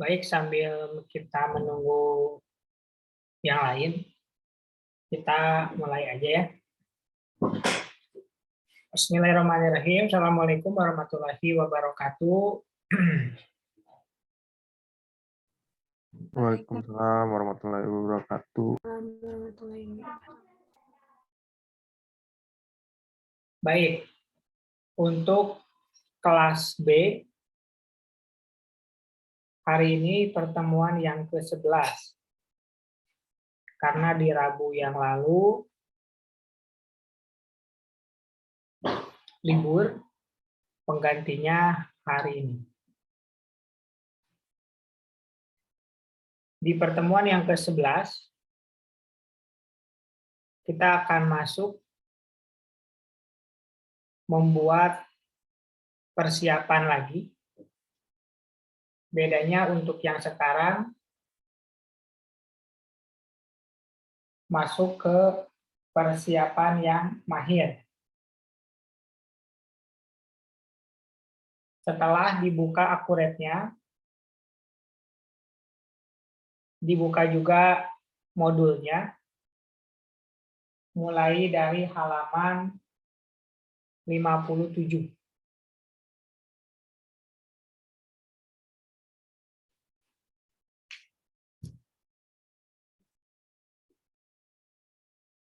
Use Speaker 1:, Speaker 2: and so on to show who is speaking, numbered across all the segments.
Speaker 1: Baik, sambil kita menunggu yang lain, kita mulai aja ya. Bismillahirrahmanirrahim. Assalamualaikum warahmatullahi wabarakatuh.
Speaker 2: Waalaikumsalam warahmatullahi wabarakatuh.
Speaker 1: Baik, untuk kelas B, hari ini pertemuan yang ke-11. Karena di Rabu yang lalu libur, penggantinya hari ini. Di pertemuan yang ke-11, kita akan masuk membuat persiapan lagi. Bedanya untuk yang sekarang, masuk ke persiapan yang mahir. Setelah dibuka akuratnya, dibuka juga modulnya, mulai dari halaman 57.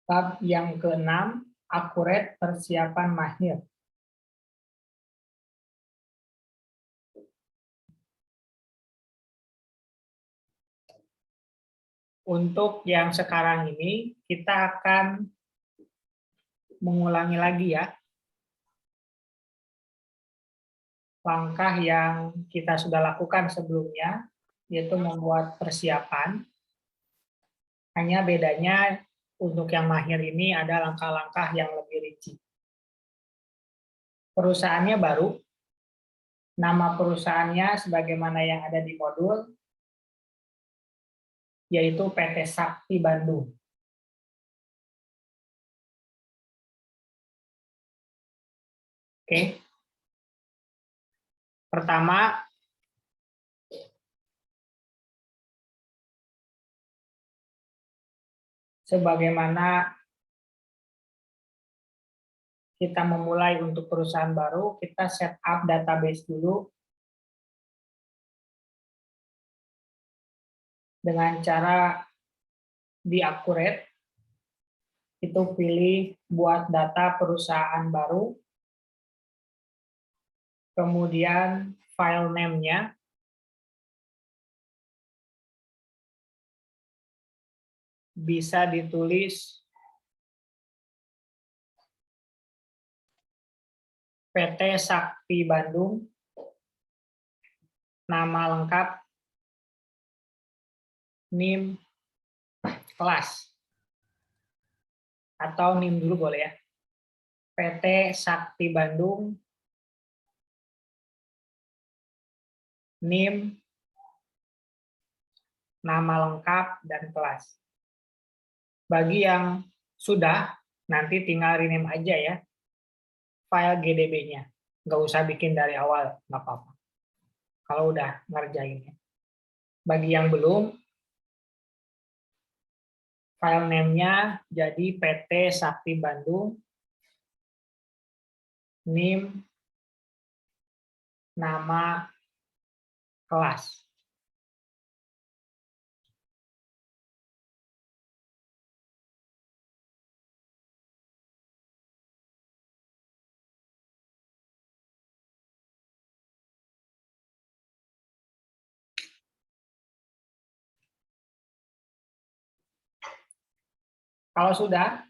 Speaker 1: Bab yang ke-6, akurat persiapan mahir. Untuk yang sekarang ini, kita akan mengulangi lagi ya, langkah yang kita sudah lakukan sebelumnya, yaitu membuat persiapan. Hanya bedanya untuk yang mahir ini ada langkah-langkah yang lebih rinci. Perusahaannya baru, nama perusahaannya sebagaimana yang ada di modul, yaitu PT Sakti Bandung. Oke. Pertama, sebagaimana kita memulai untuk perusahaan baru, kita setup database dulu dengan cara di accurate, itu pilih buat data perusahaan baru, kemudian file name-nya, bisa ditulis PT Sakti Bandung, nama lengkap, NIM, kelas, atau NIM dulu boleh ya. PT Sakti Bandung, NIM, nama lengkap, dan kelas. Bagi yang sudah, nanti tinggal rename aja ya, file GDB-nya. Nggak usah bikin dari awal, nggak apa-apa. Kalau udah ngerjainnya. Bagi yang belum, file name-nya jadi PT Sakti Bandung, NIM, nama, kelas. Kalau sudah,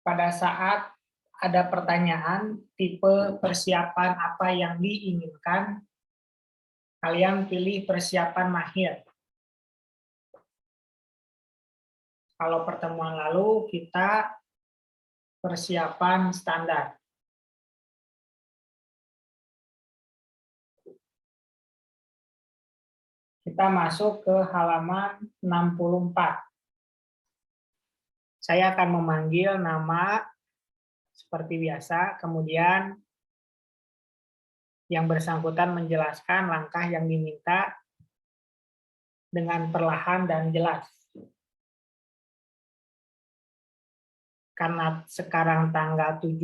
Speaker 1: pada saat ada pertanyaan tipe persiapan apa yang diinginkan, kalian pilih persiapan mahir. Kalau pertemuan lalu kita persiapan standar. Kita masuk ke halaman 64. Saya akan memanggil nama seperti biasa, kemudian yang bersangkutan menjelaskan langkah yang diminta dengan perlahan dan jelas. Karena sekarang tanggal 7,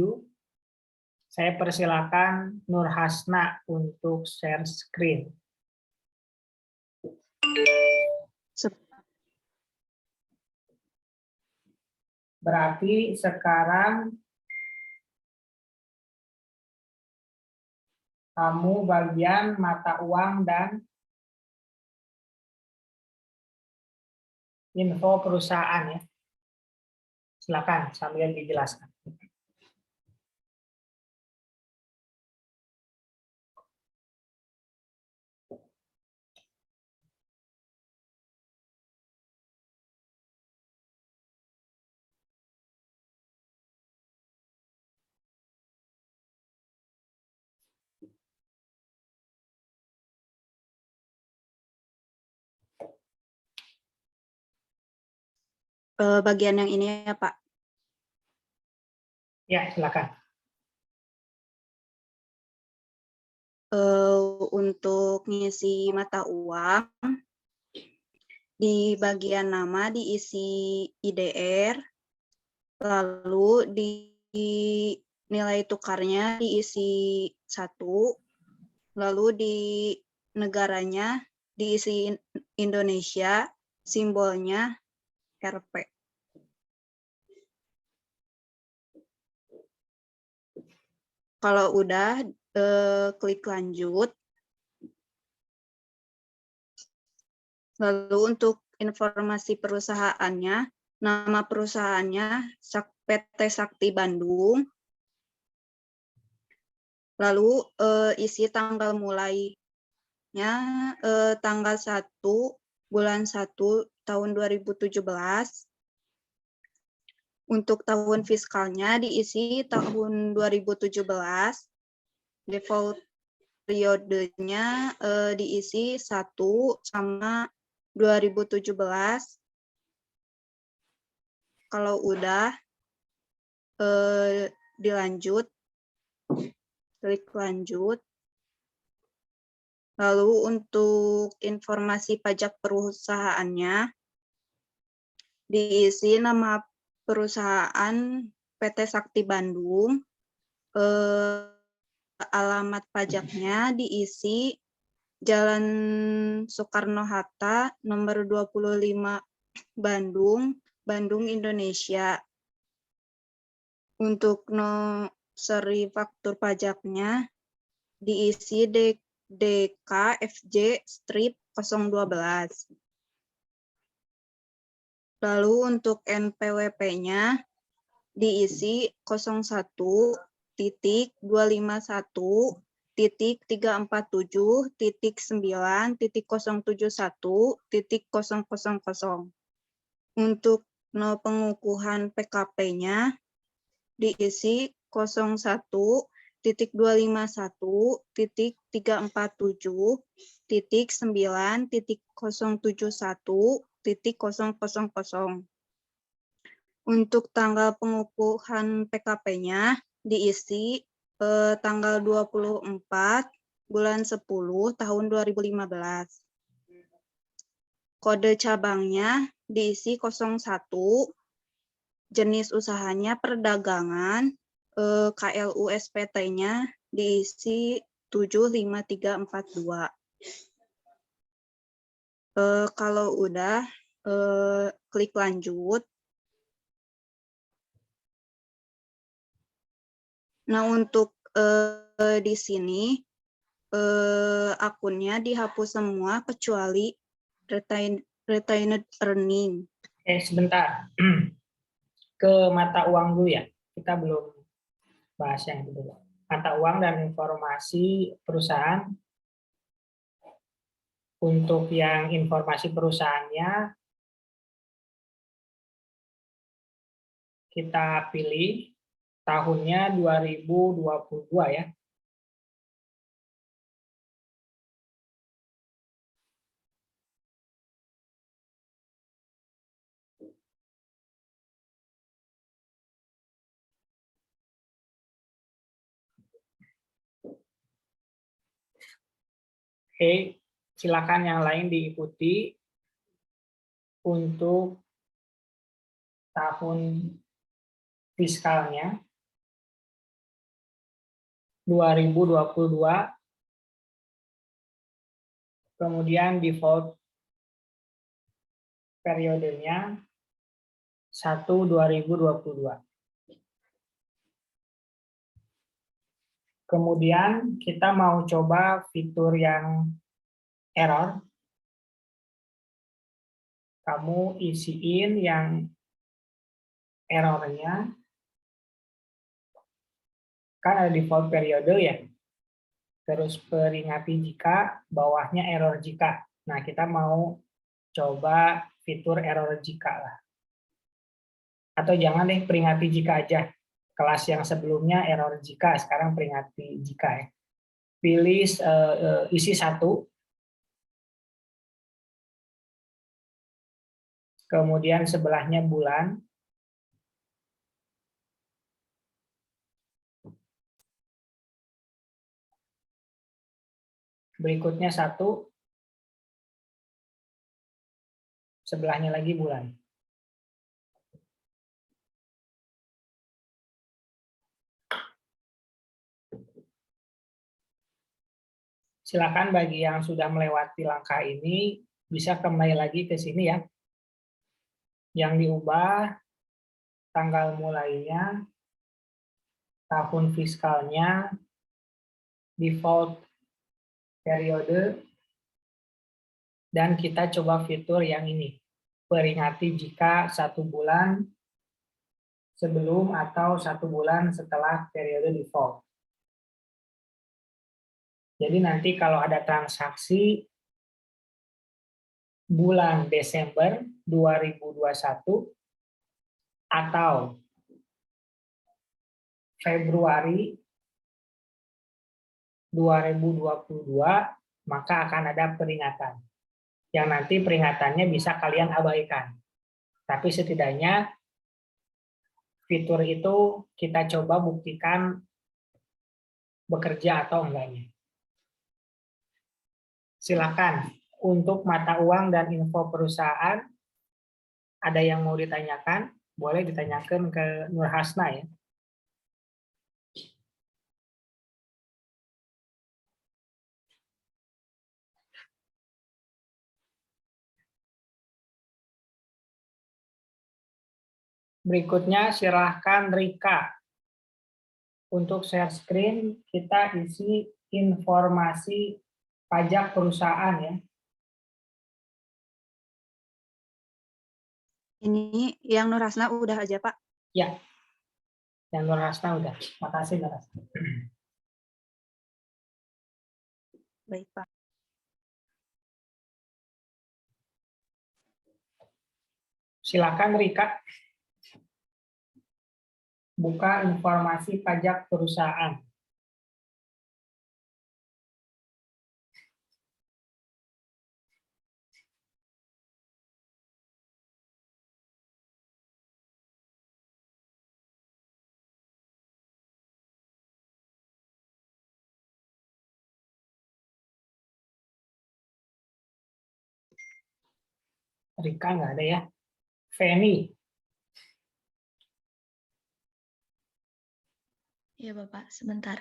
Speaker 1: saya persilakan Nur Hasna untuk share screen. Berarti sekarang kamu bagian mata uang dan info perusahaan ya. Silakan sambil dijelaskan.
Speaker 3: Bagian yang ini ya Pak.
Speaker 1: Ya, silakan.
Speaker 3: Untuk ngisi mata uang, di bagian nama diisi IDR, lalu di nilai tukarnya diisi 1, lalu di negaranya diisi Indonesia, simbolnya Rp. Kalau udah, klik lanjut. Lalu untuk informasi perusahaannya, nama perusahaannya PT Sakti Bandung. Lalu isi tanggal mulainya tanggal 1 bulan 1 tahun 2017. Untuk tahun fiskalnya diisi tahun 2017. Default periodenya diisi 1 sama 2017. Kalau udah dilanjut, klik lanjut. Lalu untuk informasi pajak perusahaannya diisi nama perusahaan PT Sakti Bandung, alamat pajaknya diisi Jalan Soekarno-Hatta nomor 25 Bandung, Bandung, Indonesia. Untuk seri faktur pajaknya diisi DKFJ strip 012. Lalu untuk NPWP-nya diisi 01.347.9.071.000. Untuk pengukuhan PKP-nya diisi 01.317.9.071.000. Untuk tanggal pengukuhan PKP-nya diisi tanggal 24 bulan 10 tahun 2015. Kode cabangnya diisi 01, jenis usahanya perdagangan, KLU SPT-nya diisi 75342. Kalau udah, klik lanjut. Nah, untuk di sini akunnya dihapus semua kecuali retained earning.
Speaker 1: Sebentar. Ke mata uang dulu ya. Kita belum bahas yang itu dulu. Mata uang dan informasi perusahaan. Untuk yang informasi perusahaannya, kita pilih tahunnya 2022 ya. Oke, silakan yang lain diikuti untuk tahun fiskalnya 2022, kemudian default periodenya 1/2022. Kemudian kita mau coba fitur yang error. Kamu isiin yang errornya, kan ada default periode ya. Terus peringati jika, bawahnya error jika. Nah, kita mau coba fitur error jika lah. Atau jangan deh, peringati jika aja. Kelas yang sebelumnya error jika, sekarang peringati jika ya. Pilih isi 1. Kemudian sebelahnya bulan. Berikutnya 1. Sebelahnya lagi bulan. Silakan bagi yang sudah melewati langkah ini, bisa kembali lagi ke sini ya. Yang diubah, tanggal mulainya, tahun fiskalnya, default periode, dan kita coba fitur yang ini. Peringati jika 1 bulan sebelum atau 1 bulan setelah periode default. Jadi nanti kalau ada transaksi bulan Desember 2021 atau Februari 2022, maka akan ada peringatan. Yang nanti peringatannya bisa kalian abaikan. Tapi setidaknya fitur itu kita coba buktikan bekerja atau enggaknya. Silakan untuk mata uang dan info perusahaan, ada yang mau ditanyakan? Boleh ditanyakan ke Nur Hasna ya. Berikutnya silahkan Rika. Untuk share screen kita isi informasi pajak perusahaan ya.
Speaker 3: Ini yang Nur Hasna udah aja, Pak.
Speaker 1: Ya, yang Nur Hasna udah. Makasih Nur Hasna.
Speaker 3: Baik, Pak.
Speaker 1: Silakan Rika. Buka informasi pajak perusahaan. Rika nggak ada ya. Feni.
Speaker 4: Iya Bapak, sebentar.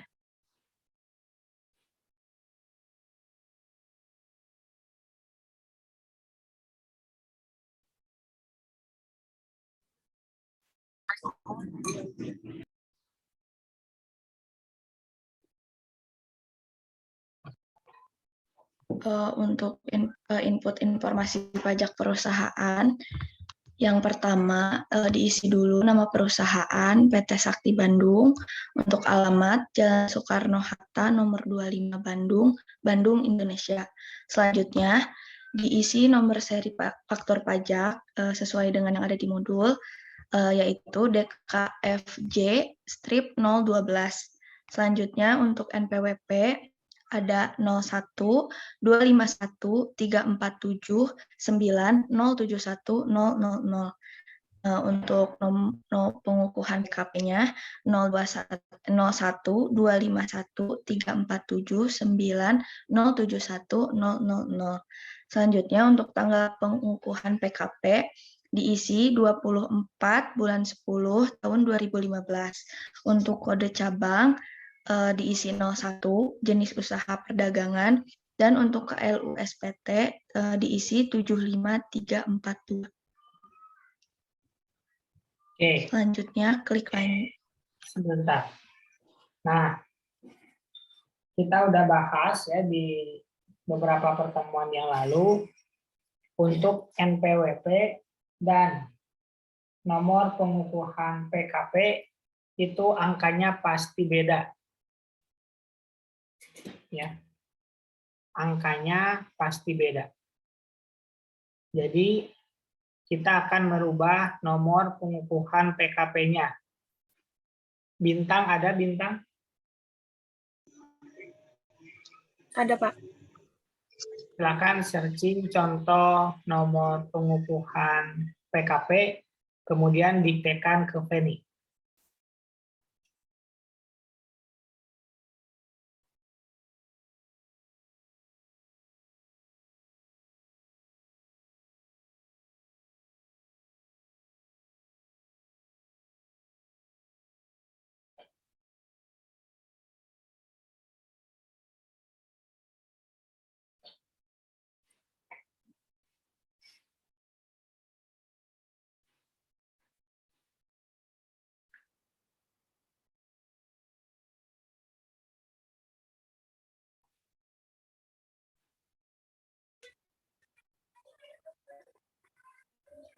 Speaker 4: Untuk input informasi pajak perusahaan, yang pertama diisi dulu nama perusahaan PT Sakti Bandung, untuk alamat Jalan Soekarno-Hatta nomor 25 Bandung, Bandung, Indonesia. Selanjutnya diisi nomor seri faktur pajak sesuai dengan yang ada di modul, yaitu DKFJ strip 012. Selanjutnya untuk NPWP ada 01 251 347 9 071 000. Untuk pengukuhan PKP-nya 021-251-347-9-071-000. Selanjutnya untuk tanggal pengukuhan PKP diisi 24 bulan 10 tahun 2015. Untuk kode cabang diisi 01 jenis usaha perdagangan, dan untuk KLU SPT diisi 75342.
Speaker 1: Oke,
Speaker 4: Selanjutnya klik lain.
Speaker 1: sebentar. Nah, kita udah bahas ya di beberapa pertemuan yang lalu untuk NPWP dan nomor pengukuhan PKP itu angkanya pasti beda. Ya. Angkanya pasti beda. Jadi kita akan merubah nomor pengukuhan PKP-nya. Bintang ada bintang?
Speaker 5: Ada, Pak.
Speaker 1: Silakan searching contoh nomor pengukuhan PKP, kemudian diktekan ke Feni.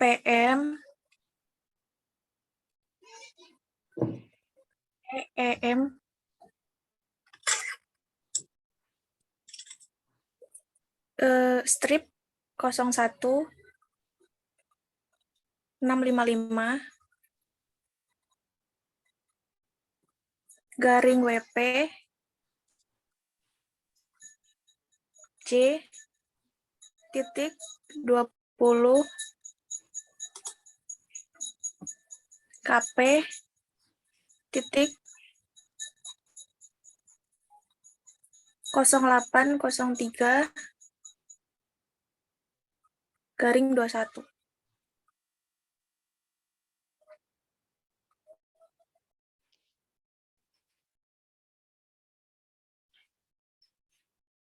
Speaker 5: PM, EEM, strip 01 655 garing WP C titik 20 KP titik 0803 garing 21.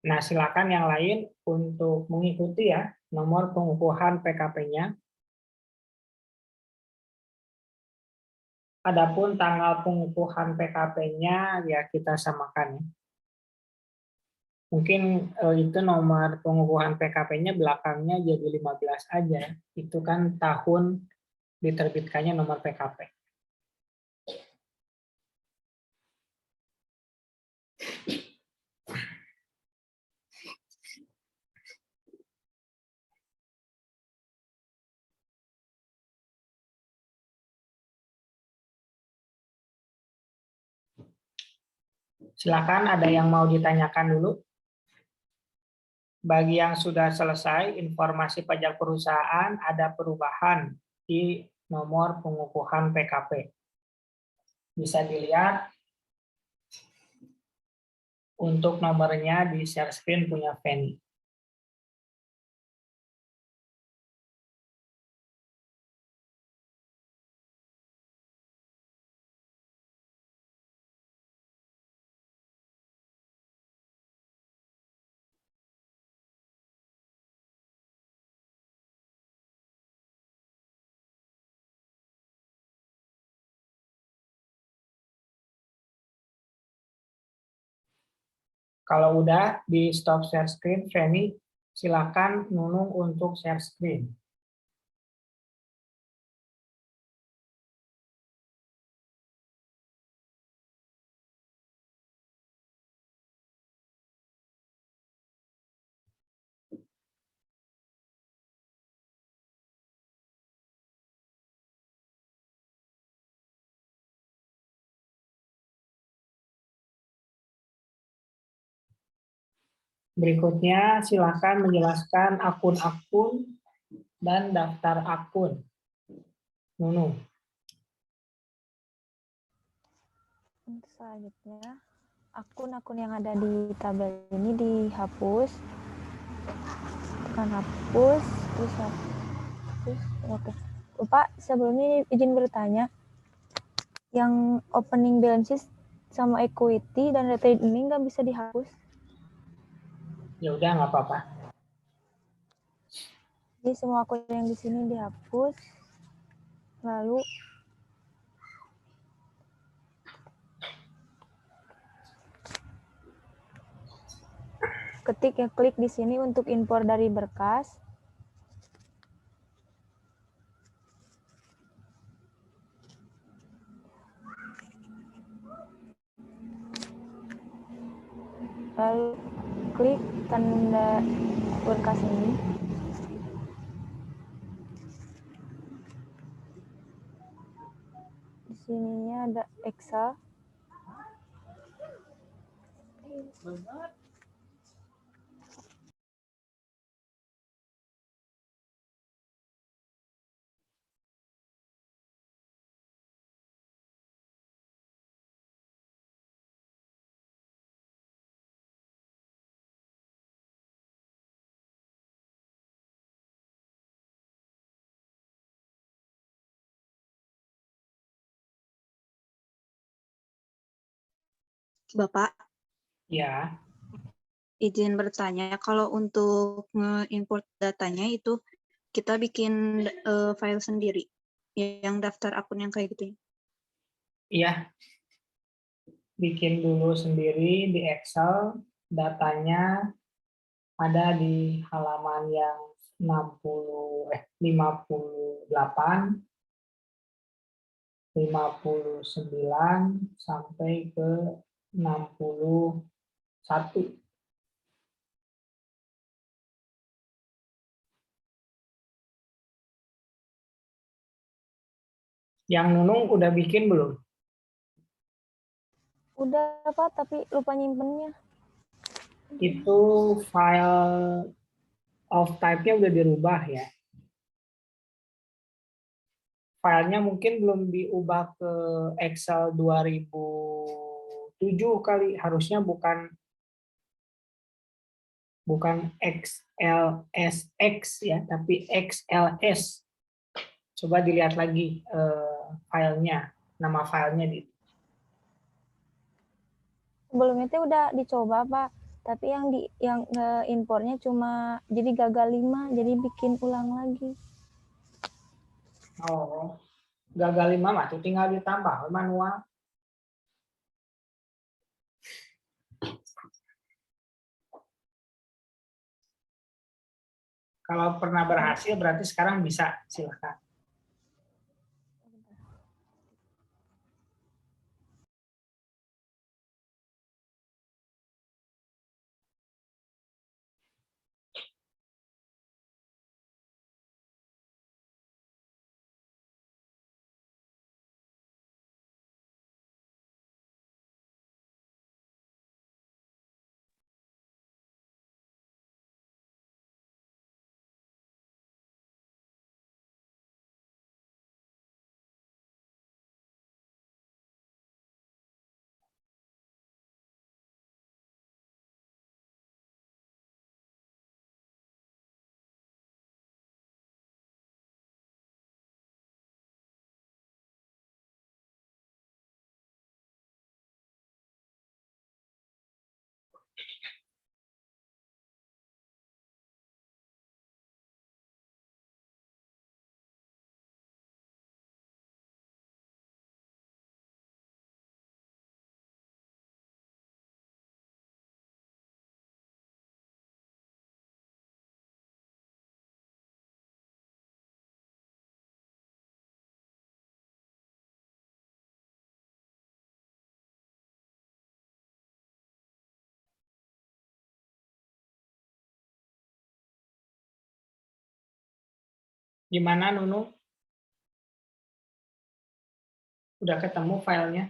Speaker 1: Nah, silakan yang lain untuk mengikuti ya nomor pengukuhan PKP-nya. Adapun tanggal pengukuhan PKP-nya ya kita samakan. Mungkin itu nomor pengukuhan PKP-nya belakangnya jadi 15 aja. Itu kan tahun diterbitkannya nomor PKP. Silakan ada yang mau ditanyakan dulu. Bagi yang sudah selesai informasi pajak perusahaan ada perubahan di nomor pengukuhan PKP. Bisa dilihat untuk nomornya di share screen punya Feni. Kalau udah di stop share screen, Feni, silakan Nunung untuk share screen. Berikutnya, silakan menjelaskan akun-akun dan daftar akun. Nunu.
Speaker 6: Untuk selanjutnya, akun-akun yang ada di tabel ini dihapus. Tekan hapus, terus hapus. Oke. Pak, sebelumnya izin bertanya, yang opening balance sheet sama equity dan retained ini nggak bisa dihapus?
Speaker 1: Ya udah nggak apa-apa.
Speaker 6: Jadi semua akun yang di sini dihapus. Lalu klik di sini untuk impor dari berkas. Lalu klik tanda berkas ini. Di sininya ada Excel.
Speaker 3: Bapak,
Speaker 1: Ya,
Speaker 3: izin bertanya, kalau untuk nge-import datanya itu kita bikin file sendiri, yang daftar akun yang kayak gitu.
Speaker 1: iya. Bikin dulu sendiri di Excel, datanya ada di halaman yang 58, 59 sampai ke 61. Yang Nunung udah bikin belum?
Speaker 6: Udah Pak, tapi lupa nyimpennya.
Speaker 1: Itu file of type-nya udah dirubah ya. Filenya mungkin belum diubah ke Excel 2007 kali, harusnya bukan XLSX ya, tapi XLS. Coba dilihat lagi filenya, nama filenya di.
Speaker 6: Sebelumnya itu udah dicoba Pak, tapi yang impornya cuma jadi gagal 5, jadi bikin ulang lagi.
Speaker 1: Oh, gagal 5 mah tuh tinggal ditambah manual. Kalau pernah berhasil berarti sekarang bisa, silakan. Gimana Nunu? Udah ketemu filenya?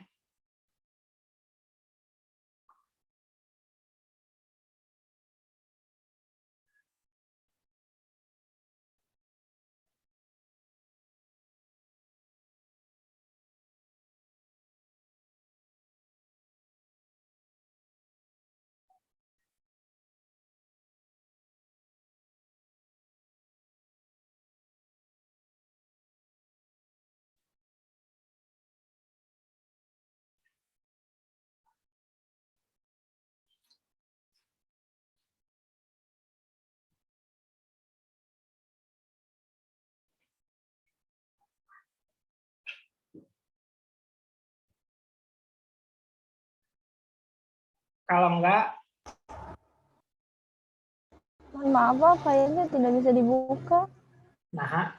Speaker 1: Kalau enggak,
Speaker 6: Mohon maaf Pak, filenya tidak bisa dibuka.
Speaker 1: nah,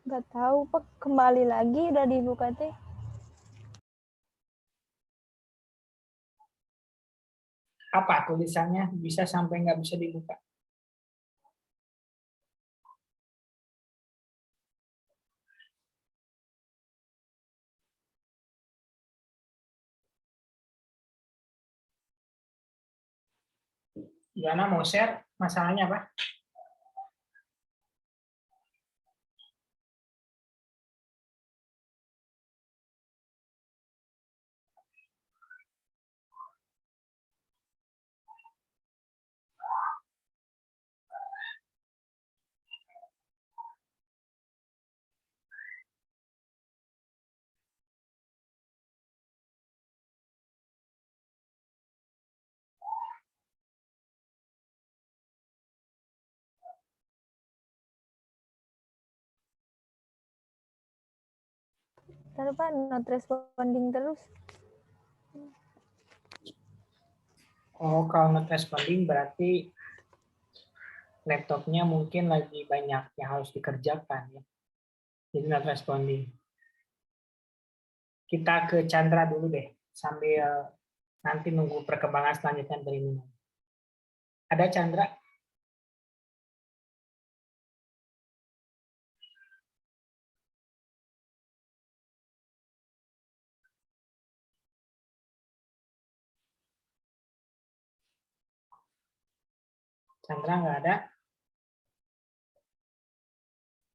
Speaker 6: Nggak tahu Pak, kembali lagi udah dibuka teh.
Speaker 1: apa tulisannya bisa sampai nggak bisa dibuka? Gimana mau share masalahnya apa?
Speaker 6: Ntar Pak, not responding terus.
Speaker 1: Oh, kalau not responding berarti laptopnya mungkin lagi banyak yang harus dikerjakan ya. Jadi not responding. Kita ke Chandra dulu deh, sambil nanti nunggu perkembangan selanjutnya dari Nino. Ada Chandra? Chandra nggak ada.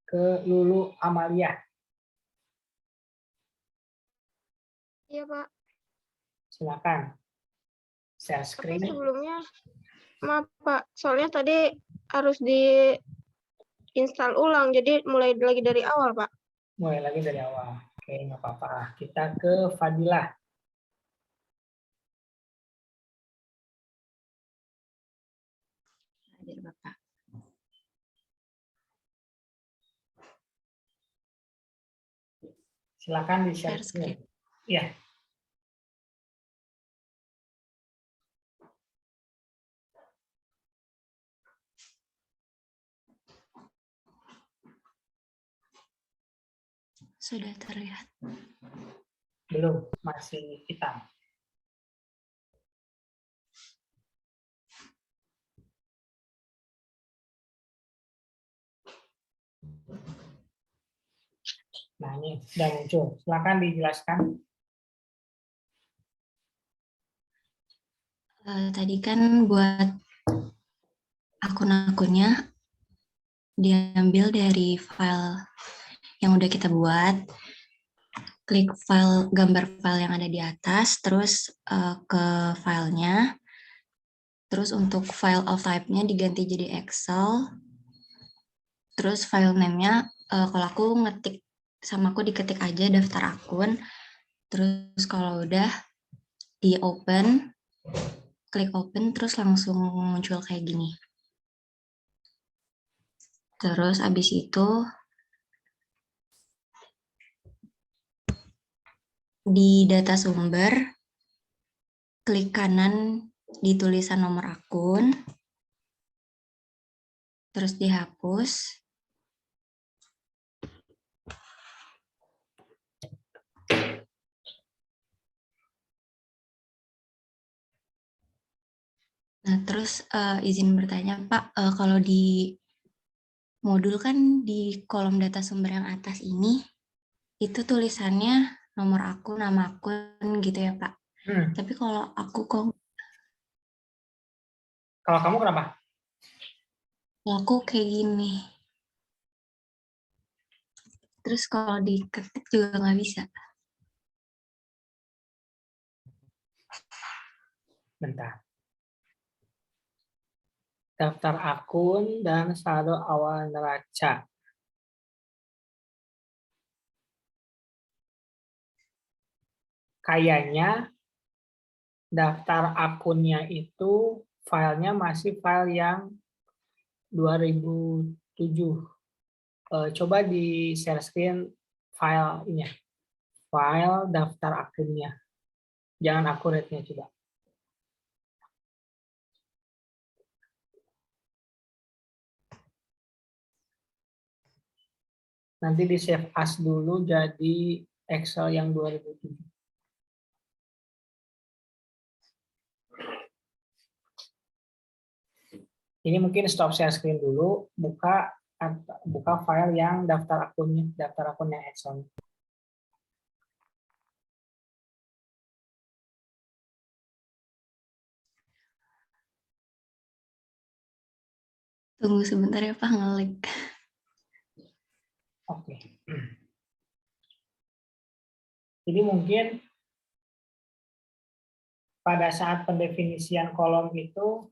Speaker 1: Ke Lulu Amalia.
Speaker 7: Iya, Pak.
Speaker 1: Silakan. Share
Speaker 7: Tapi
Speaker 1: screen.
Speaker 7: sebelumnya, maaf, Pak. Soalnya tadi harus di-install ulang, jadi mulai lagi dari awal, Pak.
Speaker 1: Mulai lagi dari awal. Oke, nggak apa-apa. Kita ke Fadilah.
Speaker 8: Hadir Bapak.
Speaker 1: Silakan di share
Speaker 8: Share screen.
Speaker 1: Iya.
Speaker 8: Sudah terlihat.
Speaker 1: Belum, masih hitam. Nah, ini sudah muncul. Silakan dijelaskan.
Speaker 8: Tadi kan buat akun-akunnya diambil dari file yang udah kita buat. Klik file, gambar file yang ada di atas, terus ke filenya. Terus untuk file of type-nya diganti jadi Excel. Terus file name-nya, kalau aku ngetik, sama aku diketik aja daftar akun. Terus kalau udah di open, klik open, terus langsung muncul kayak gini. Terus abis itu di data sumber, klik kanan di tulisan nomor akun, terus dihapus. Nah, terus izin bertanya, Pak, kalau di modul kan di kolom data sumber yang atas ini, itu tulisannya nomor akun, nama akun gitu ya, Pak. Tapi kalau aku kok...
Speaker 1: Kalau kamu kenapa?
Speaker 8: Kalau aku kayak gini. Terus kalau diketik juga nggak bisa.
Speaker 1: Bentar. Daftar akun dan saldo awal neraca. Kayaknya daftar akunnya itu filenya masih file yang 2007. Coba di share screen file ini. File daftar akunnya. Jangan akunnya coba. Nanti di save as dulu jadi Excel yang 2007. Ini mungkin stop share screen dulu, buka file yang daftar akun yang Excel.
Speaker 8: Tunggu sebentar ya Pak, ngelik.
Speaker 1: Oke. Jadi mungkin pada saat pendefinisian kolom itu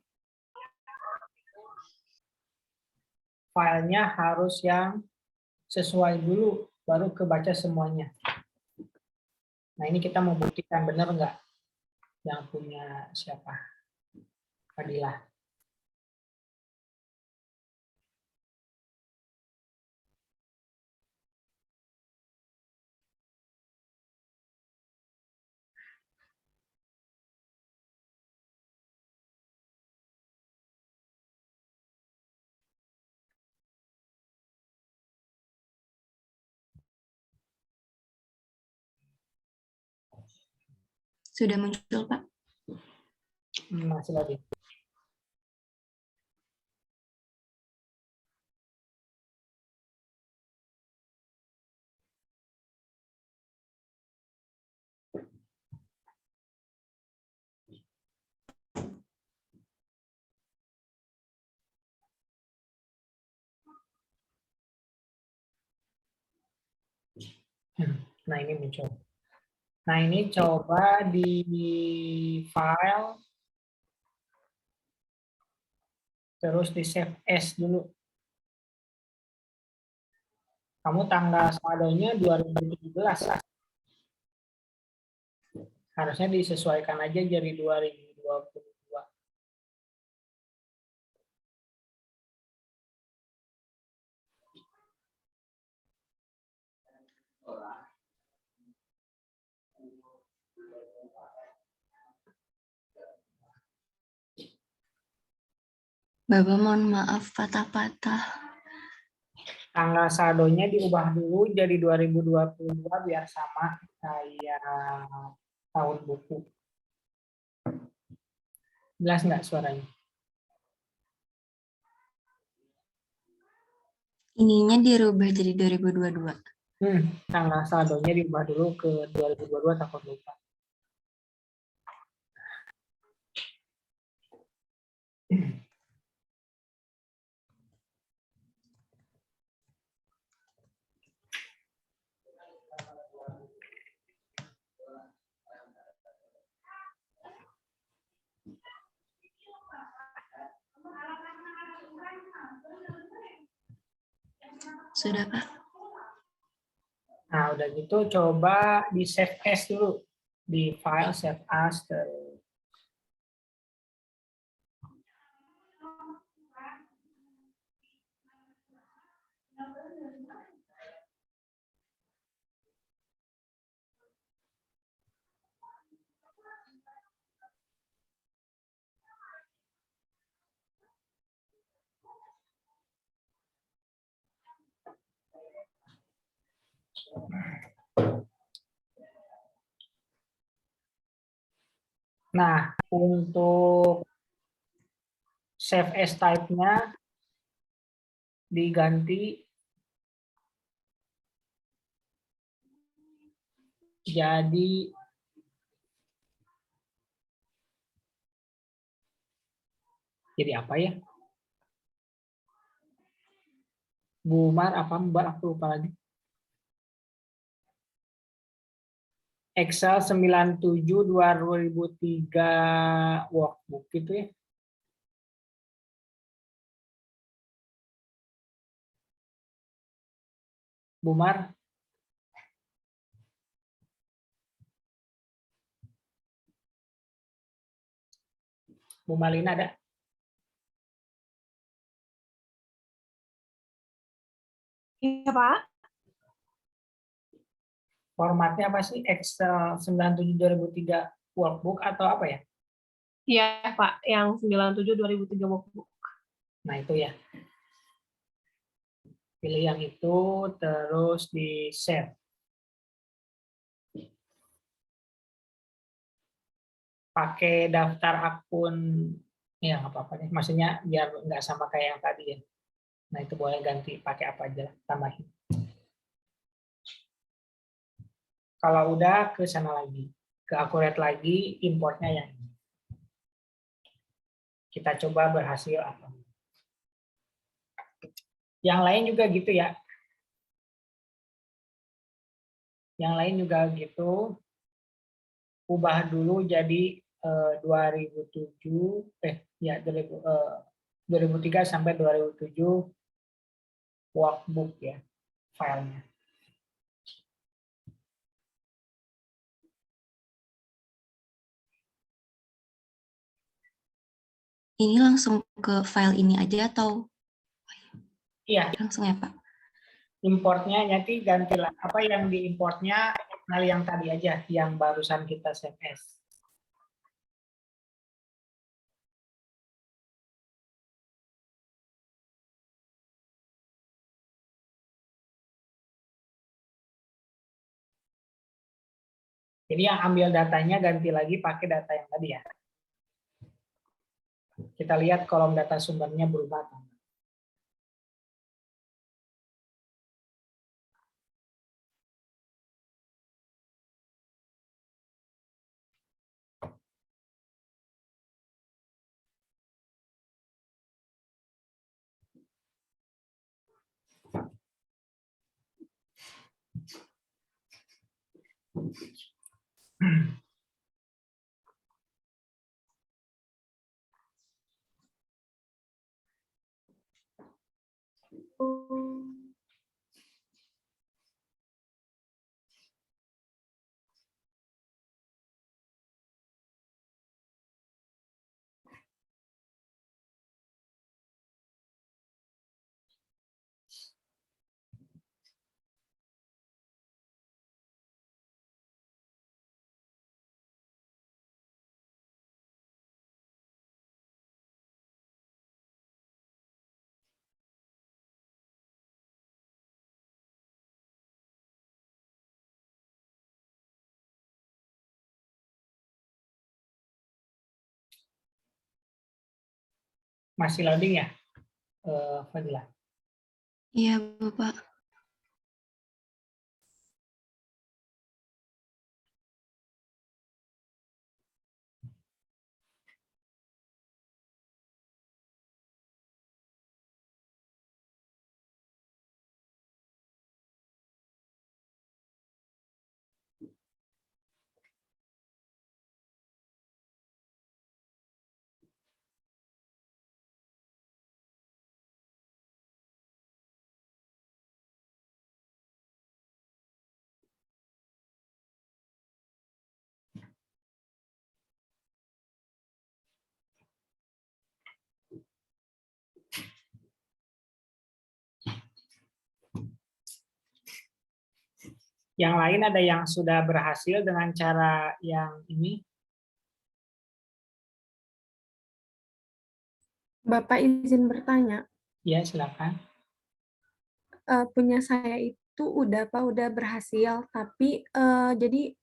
Speaker 1: filenya harus yang sesuai dulu, baru kebaca semuanya. Nah ini kita mau buktikan benar nggak yang punya siapa? Fadilah.
Speaker 8: Sudah muncul Pak?
Speaker 1: Masih lagi. Nah ini muncul. Nah ini coba di file, terus di save as dulu. Kamu tanggal saldonya 2017. Harusnya disesuaikan aja jadi 2022.
Speaker 8: Bapak mohon maaf patah-patah.
Speaker 1: Tanggal saldonya diubah dulu jadi 2022 biar sama kayak tahun buku. Jelas nggak suaranya?
Speaker 8: Ininya dirubah jadi 2022.
Speaker 1: Tanggal saldonya diubah dulu ke 2022 takut lupa.
Speaker 8: Sudah Pak?
Speaker 1: Nah, udah gitu coba di save as dulu. Di file save as. Nah, untuk save as type-nya diganti jadi apa ya? Bumar apa Mbak, aku lupa lagi. Excel 97 2003 workbook gitu ya. Bumar. Bu Malina ada?
Speaker 7: Iya, Pak.
Speaker 1: Formatnya apa sih? Excel 97 2003 workbook atau apa ya?
Speaker 7: Iya, Pak. Yang 97 2003 workbook.
Speaker 1: Nah, itu ya. Pilih yang itu, terus di save. Pakai daftar akun, ya nggak apa-apa deh. Maksudnya biar nggak sama kayak yang tadi ya. Nah itu boleh ganti pakai apa aja lah, tambahin. Kalau udah ke sana lagi, ke akurat lagi, importnya yang ini. Kita coba berhasil apa. Yang lain juga gitu ya. Yang lain juga gitu. Ubah dulu jadi 2007, 2003 sampai 2007 workbook ya, filenya.
Speaker 8: Ini langsung ke file ini aja atau
Speaker 1: Iya,
Speaker 8: langsung ya, Pak?
Speaker 1: importnya nanti gantilah apa yang diimportnya file yang tadi aja, yang barusan kita save as. Jadi yang ambil datanya ganti lagi pakai data yang tadi ya. Kita lihat kolom data sumbernya berubah atau enggak. Masih loading ya, Fadila?
Speaker 8: Iya, Bapak.
Speaker 1: Yang lain ada yang sudah berhasil dengan cara yang ini?
Speaker 7: Bapak izin bertanya,
Speaker 1: Ya, silakan.
Speaker 7: punya saya itu udah Pak, udah berhasil, tapi jadi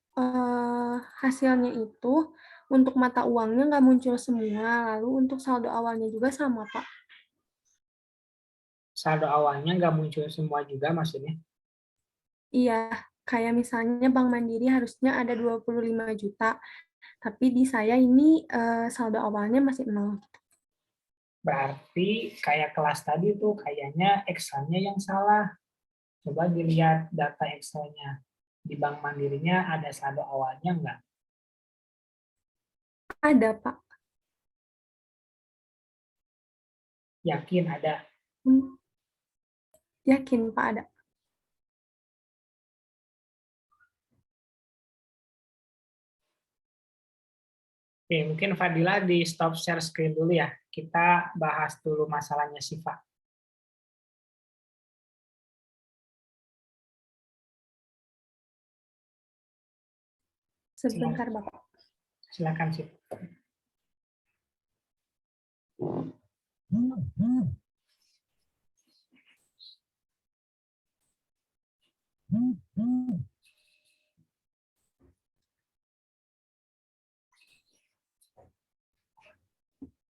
Speaker 7: hasilnya itu untuk mata uangnya nggak muncul semua, lalu untuk saldo awalnya juga sama Pak.
Speaker 1: Saldo awalnya nggak muncul semua juga maksudnya?
Speaker 7: Iya, kayak misalnya Bank Mandiri harusnya ada 25 juta, tapi di saya ini saldo awalnya masih 0.
Speaker 1: Berarti kayak kelas tadi tuh kayaknya Excel-nya yang salah. Coba dilihat data Excel-nya. Di Bank Mandirinya ada saldo awalnya nggak?
Speaker 7: Ada Pak.
Speaker 1: Yakin ada?
Speaker 7: Yakin Pak ada.
Speaker 1: Oke, mungkin Fadila di stop share screen dulu ya. Kita bahas dulu masalahnya Siva.
Speaker 7: Sebentar Bapak.
Speaker 1: Silakan Siva.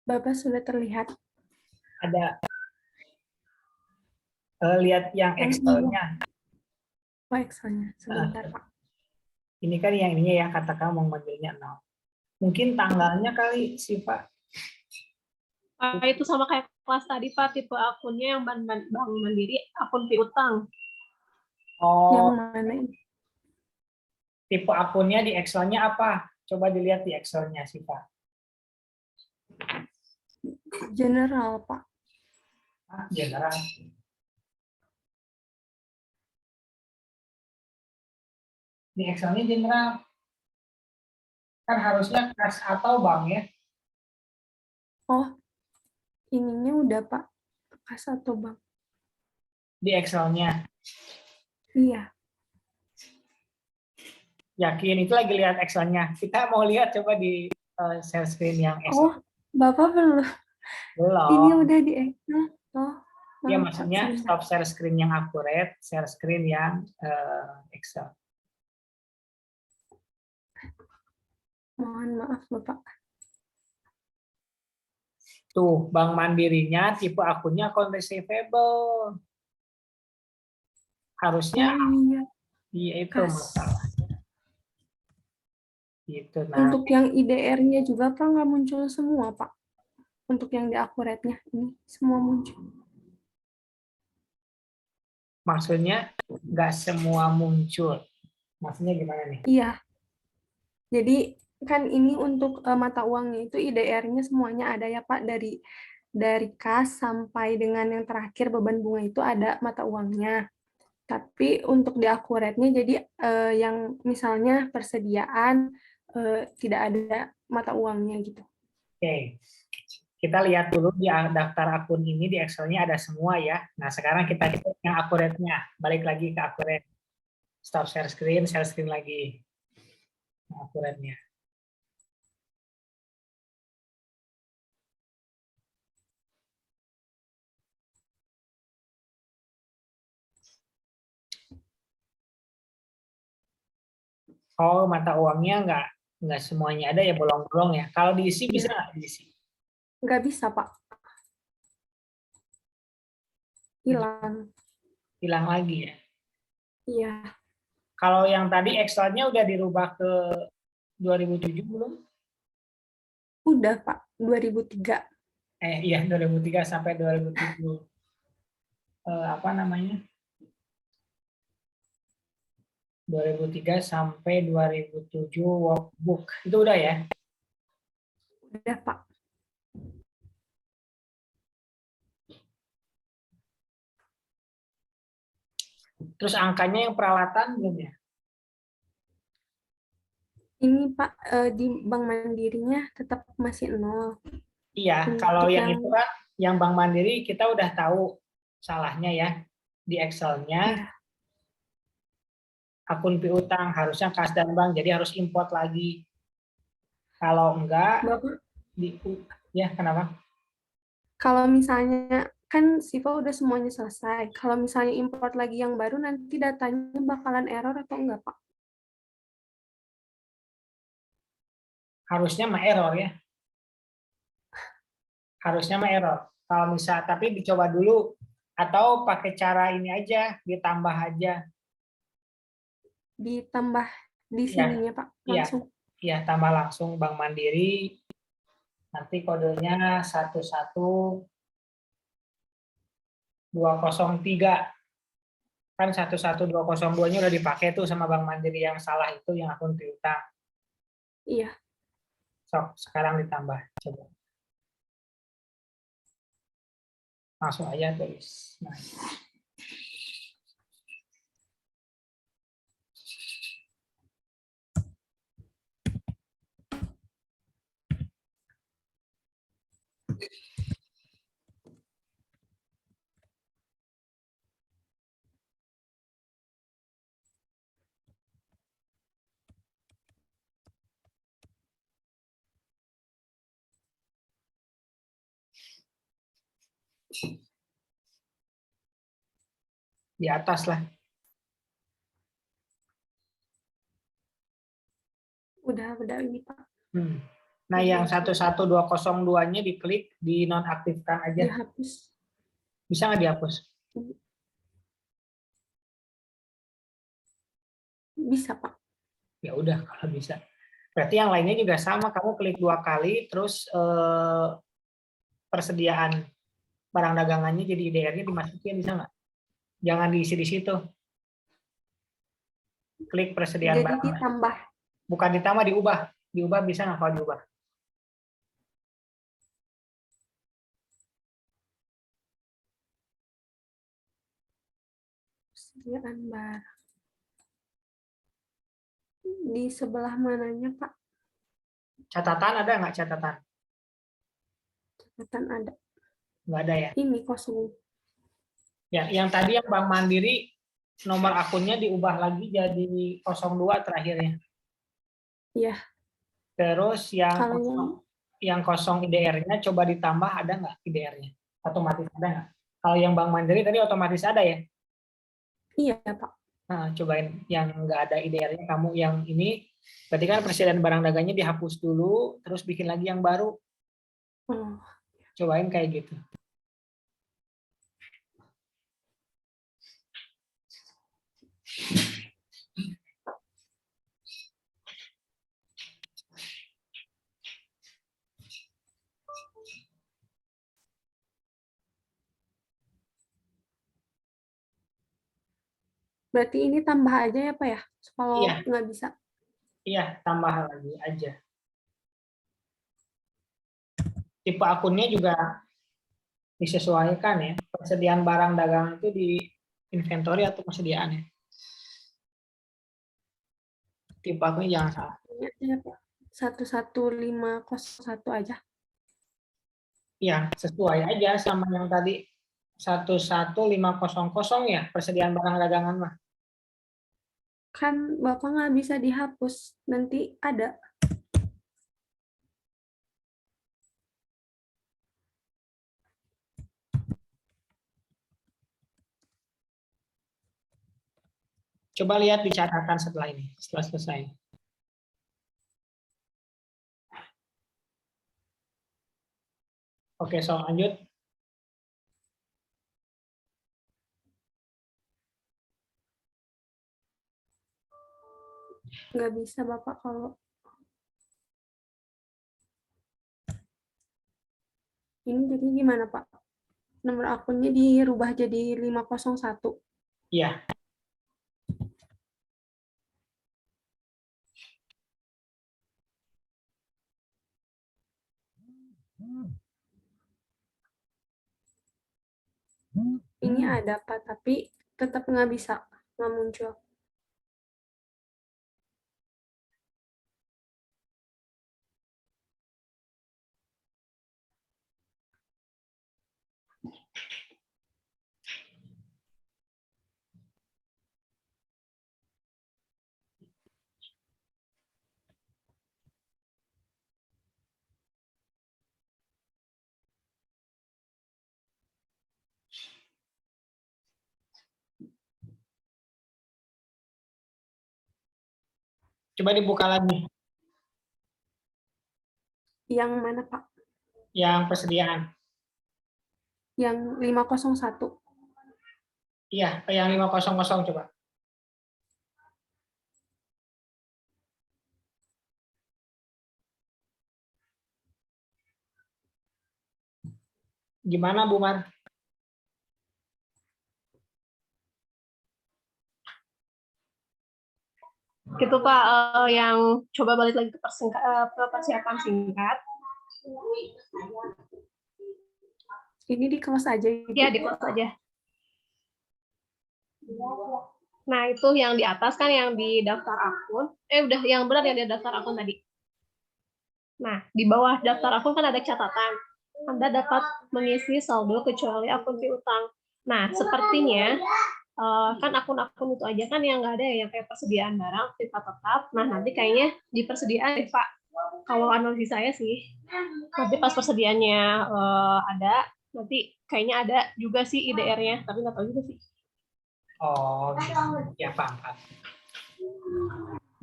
Speaker 7: Bapak sudah terlihat.
Speaker 1: Ada lihat yang
Speaker 7: Yang
Speaker 1: Excel-nya.
Speaker 7: Oh, Excel-nya. Sebentar, Pak.
Speaker 1: Ini kan yang ininya ya, katakan mau manggilnya 0. Mungkin tanggalnya kali sih, Pak.
Speaker 9: Itu sama kayak kelas tadi, Pak. Tipe akunnya yang Bank Mandiri, akun piutang.
Speaker 7: Yang
Speaker 1: Oh,
Speaker 7: mana ini?
Speaker 1: tipe akunnya di Excel-nya apa? Coba dilihat di Excel-nya sih, Pak.
Speaker 7: General, Pak.
Speaker 1: General. Di Excel-nya general. Kan harusnya kas atau bank ya.
Speaker 7: Oh, ininya udah, Pak. Kas atau bank?
Speaker 1: Di Excel-nya.
Speaker 7: Iya.
Speaker 1: Yakin itu lagi lihat Excel-nya. Kita mau lihat coba di share screen yang Excel.
Speaker 7: Oh, Bapak belum.
Speaker 1: Belum.
Speaker 7: Ini udah di Excel. Oh,
Speaker 1: Ya,
Speaker 7: maaf, Pak,
Speaker 1: maksudnya
Speaker 7: sebentar.
Speaker 1: stop share screen yang akurat, share screen yang Excel.
Speaker 7: Mohon maaf, Bapak.
Speaker 1: Tuh, Bank Mandirinya tipe akunnya account receivable. Harusnya
Speaker 7: Oh iya,
Speaker 1: iya itu
Speaker 7: kas.
Speaker 1: masalahnya. Gitu. Nah,
Speaker 7: Untuk yang IDR-nya juga, Pak, nggak muncul semua, Pak. Untuk yang di akuratnya, ini semua muncul.
Speaker 1: maksudnya nggak semua muncul. Maksudnya gimana nih?
Speaker 7: Iya. Jadi kan ini untuk mata uangnya itu IDR-nya semuanya ada ya, Pak, dari kas sampai dengan yang terakhir beban bunga itu ada mata uangnya. Tapi untuk di akuratnya jadi yang misalnya persediaan tidak ada mata uangnya gitu.
Speaker 1: Oke. Kita lihat dulu di daftar akun ini di Excel-nya ada semua ya. Nah, sekarang kita lihat yang akuratnya. Balik lagi ke akurat. Stop share screen lagi. Yang akuratnya. Oh, mata uangnya nggak semuanya ada ya, bolong-bolong ya. Kalau diisi bisa nggak diisi?
Speaker 7: Nggak bisa, Pak. Hilang.
Speaker 1: Hilang lagi ya.
Speaker 7: Iya.
Speaker 1: Kalau yang tadi Excel-nya udah dirubah ke 2007 belum?
Speaker 7: Udah, Pak. 2003.
Speaker 1: Iya 2003 sampai 2007. Apa namanya? 2003 sampai 2007 workbook. Itu udah ya?
Speaker 7: Udah, Pak.
Speaker 1: Terus angkanya yang peralatan belum ya?
Speaker 7: Ini, Pak, di Bank Mandirinya tetap masih 0.
Speaker 1: Iya,
Speaker 7: Untuk
Speaker 1: kalau yang
Speaker 7: yang
Speaker 1: itu kan yang Bank Mandiri kita udah tahu salahnya ya. Di Excel-nya
Speaker 7: ya,
Speaker 1: akun piutang harusnya kas dan bank, jadi harus import lagi. Kalau enggak,
Speaker 7: Bapak,
Speaker 1: ya kenapa?
Speaker 7: kalau misalnya kan Siva udah semuanya selesai. Kalau misalnya import lagi yang baru nanti datanya bakalan error atau enggak, Pak?
Speaker 1: Harusnya mah error ya. Harusnya mah error. Kalau misal, tapi dicoba dulu atau pakai cara ini aja, ditambah aja.
Speaker 7: Ditambah di
Speaker 1: Iya,
Speaker 7: sininya, Pak,
Speaker 1: iya,
Speaker 7: langsung.
Speaker 1: iya tambah langsung Bank Mandiri. Nanti kodenya 11203. Kan 11202-nya udah dipakai tuh sama Bank Mandiri yang salah itu yang akun piutang.
Speaker 7: Iya.
Speaker 1: Sok, sekarang ditambah. Coba. Langsung aja tulis. Nah. Di atas lah.
Speaker 7: Udah ini Pak.
Speaker 1: Nah, yang 11202-nya diklik, dinonaktifkan aja.
Speaker 7: Dihapus.
Speaker 1: Bisa nggak dihapus?
Speaker 7: Bisa Pak.
Speaker 1: Ya udah, kalau bisa. Berarti yang lainnya juga sama, kamu klik 2 kali, terus persediaan barang dagangannya jadi IDR-nya dimasukin, bisa nggak? Jangan diisi di situ. Klik persediaan
Speaker 7: Jadi
Speaker 1: barang.
Speaker 7: ditambah.
Speaker 1: Bukan ditambah, diubah. Diubah bisa nggak kalau diubah?
Speaker 7: Persediaan barang. Di sebelah mananya Pak?
Speaker 1: Catatan ada nggak catatan?
Speaker 7: Catatan ada.
Speaker 1: Nggak ada ya?
Speaker 7: Ini kosong.
Speaker 1: Ya, yang tadi yang Bank Mandiri, nomor akunnya diubah lagi jadi 02 terakhirnya.
Speaker 7: Iya.
Speaker 1: Terus
Speaker 7: Kalau
Speaker 1: yang kosong IDR-nya coba ditambah, ada nggak IDR-nya? Otomatis ada nggak? Kalau yang Bank Mandiri tadi otomatis ada ya?
Speaker 7: iya Pak.
Speaker 1: Nah, cobain yang nggak ada IDR-nya kamu yang ini, berarti kan persediaan barang dagangnya dihapus dulu, terus bikin lagi yang baru.
Speaker 7: Oh.
Speaker 1: Cobain kayak gitu.
Speaker 7: Berarti ini tambah aja ya Pak ya? Kalau
Speaker 1: Iya.
Speaker 7: nggak bisa.
Speaker 1: Iya, tambah lagi aja. Tipe akunnya juga disesuaikan ya. Persediaan barang dagang itu di inventory atau persediaan ya. Tipe akunnya jangan salah.
Speaker 7: Ya, Pak. 11501 aja.
Speaker 1: Iya, sesuai aja sama yang tadi 11500 ya, persediaan barang dagangan mah.
Speaker 7: Kan Bapak nggak bisa dihapus. Nanti ada.
Speaker 1: Coba lihat di catatan setelah ini, setelah selesai. Oke, so lanjut.
Speaker 7: Nggak bisa Bapak kalau ini jadi gimana Pak? Nomor akunnya dirubah jadi 501.
Speaker 1: Iya.
Speaker 7: Ini ada Pak, tapi tetap nggak bisa, nggak muncul.
Speaker 1: Coba dibuka lagi.
Speaker 7: Yang mana Pak?
Speaker 1: Yang persediaan.
Speaker 7: Yang 501.
Speaker 1: Iya, yang 500 coba. Gimana Bu Mar?
Speaker 9: Gitu Pak, yang coba balik lagi ke persiapan singkat.
Speaker 7: Ini di kelas aja.
Speaker 9: Ya, di kelas aja. Nah, itu yang di atas kan yang di daftar akun. Udah yang benar yang di daftar akun tadi. Nah, di bawah daftar akun kan ada catatan. Anda dapat mengisi saldo kecuali akun piutang. Nah, sepertinya kan akun-akun itu aja kan yang nggak ada yang kayak persediaan barang, sifat tetap. Nah, nanti kayaknya di persediaan deh, Pak. Kalau analisis saya sih, nanti pas persediaannya ada, nanti kayaknya ada juga sih IDR-nya, tapi nggak tahu juga sih.
Speaker 1: Oh, gitu. Ya paham.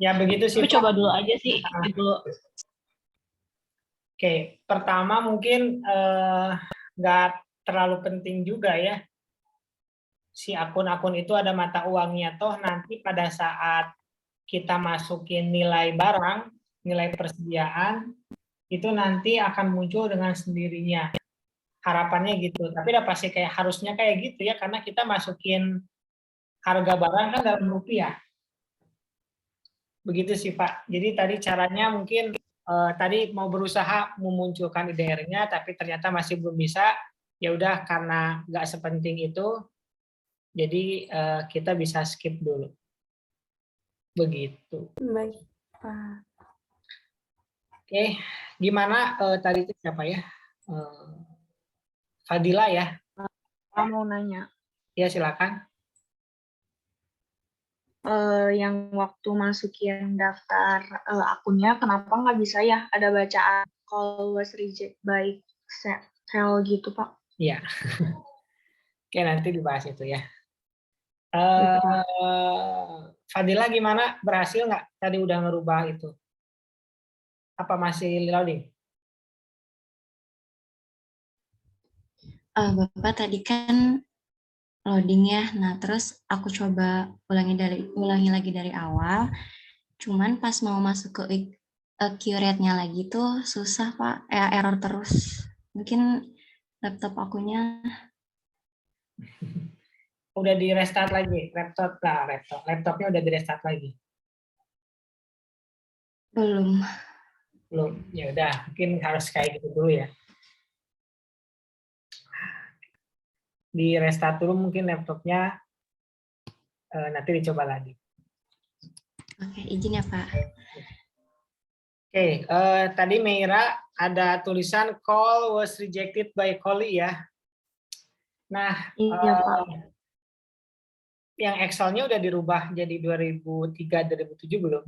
Speaker 1: Ya begitu sih.
Speaker 9: Tapi
Speaker 1: Pak.
Speaker 9: coba dulu aja sih. Dulu.
Speaker 1: Oke, pertama mungkin nggak terlalu penting juga ya. Si akun-akun itu ada mata uangnya, toh nanti pada saat kita masukin nilai barang, nilai persediaan, itu nanti akan muncul dengan sendirinya. Harapannya gitu. Tapi udah pasti kayak harusnya kayak gitu ya, karena kita masukin harga barang kan dalam rupiah. Begitu sih Pak. Jadi tadi caranya mungkin tadi mau berusaha memunculkan IDR-nya, tapi ternyata masih belum bisa. Ya udah karena nggak sepenting itu, jadi kita bisa skip dulu. Begitu.
Speaker 7: Baik, Pak.
Speaker 1: Oke, gimana tadi itu siapa ya? Fadila ya?
Speaker 10: Saya mau nanya,
Speaker 1: Ya silakan.
Speaker 10: yang waktu masukin daftar akunnya, kenapa nggak bisa ya ada bacaan call was reject by cell gitu, Pak?
Speaker 1: Iya. Oke, nanti dibahas itu ya. Fadila gimana? Berhasil nggak? Tadi udah ngerubah itu. Apa masih loading?
Speaker 8: Bapak tadi kan loading ya. Nah, terus aku coba ulangi lagi dari awal. Cuman pas mau masuk ke accurate-nya lagi tuh susah, Pak. Error terus. Mungkin laptop akunya
Speaker 1: Udah di restart lagi laptopnya udah di restart lagi.
Speaker 8: belum.
Speaker 1: Ya udah, mungkin harus kayak gitu dulu ya. Di restart dulu mungkin laptopnya, nanti dicoba lagi.
Speaker 8: Oke, izin ya Pak.
Speaker 1: Oke, tadi Meira ada tulisan call was rejected by Koli ya. Nah,
Speaker 10: Iya, Pak.
Speaker 1: yang Excel-nya udah dirubah jadi 2003-2007 belum?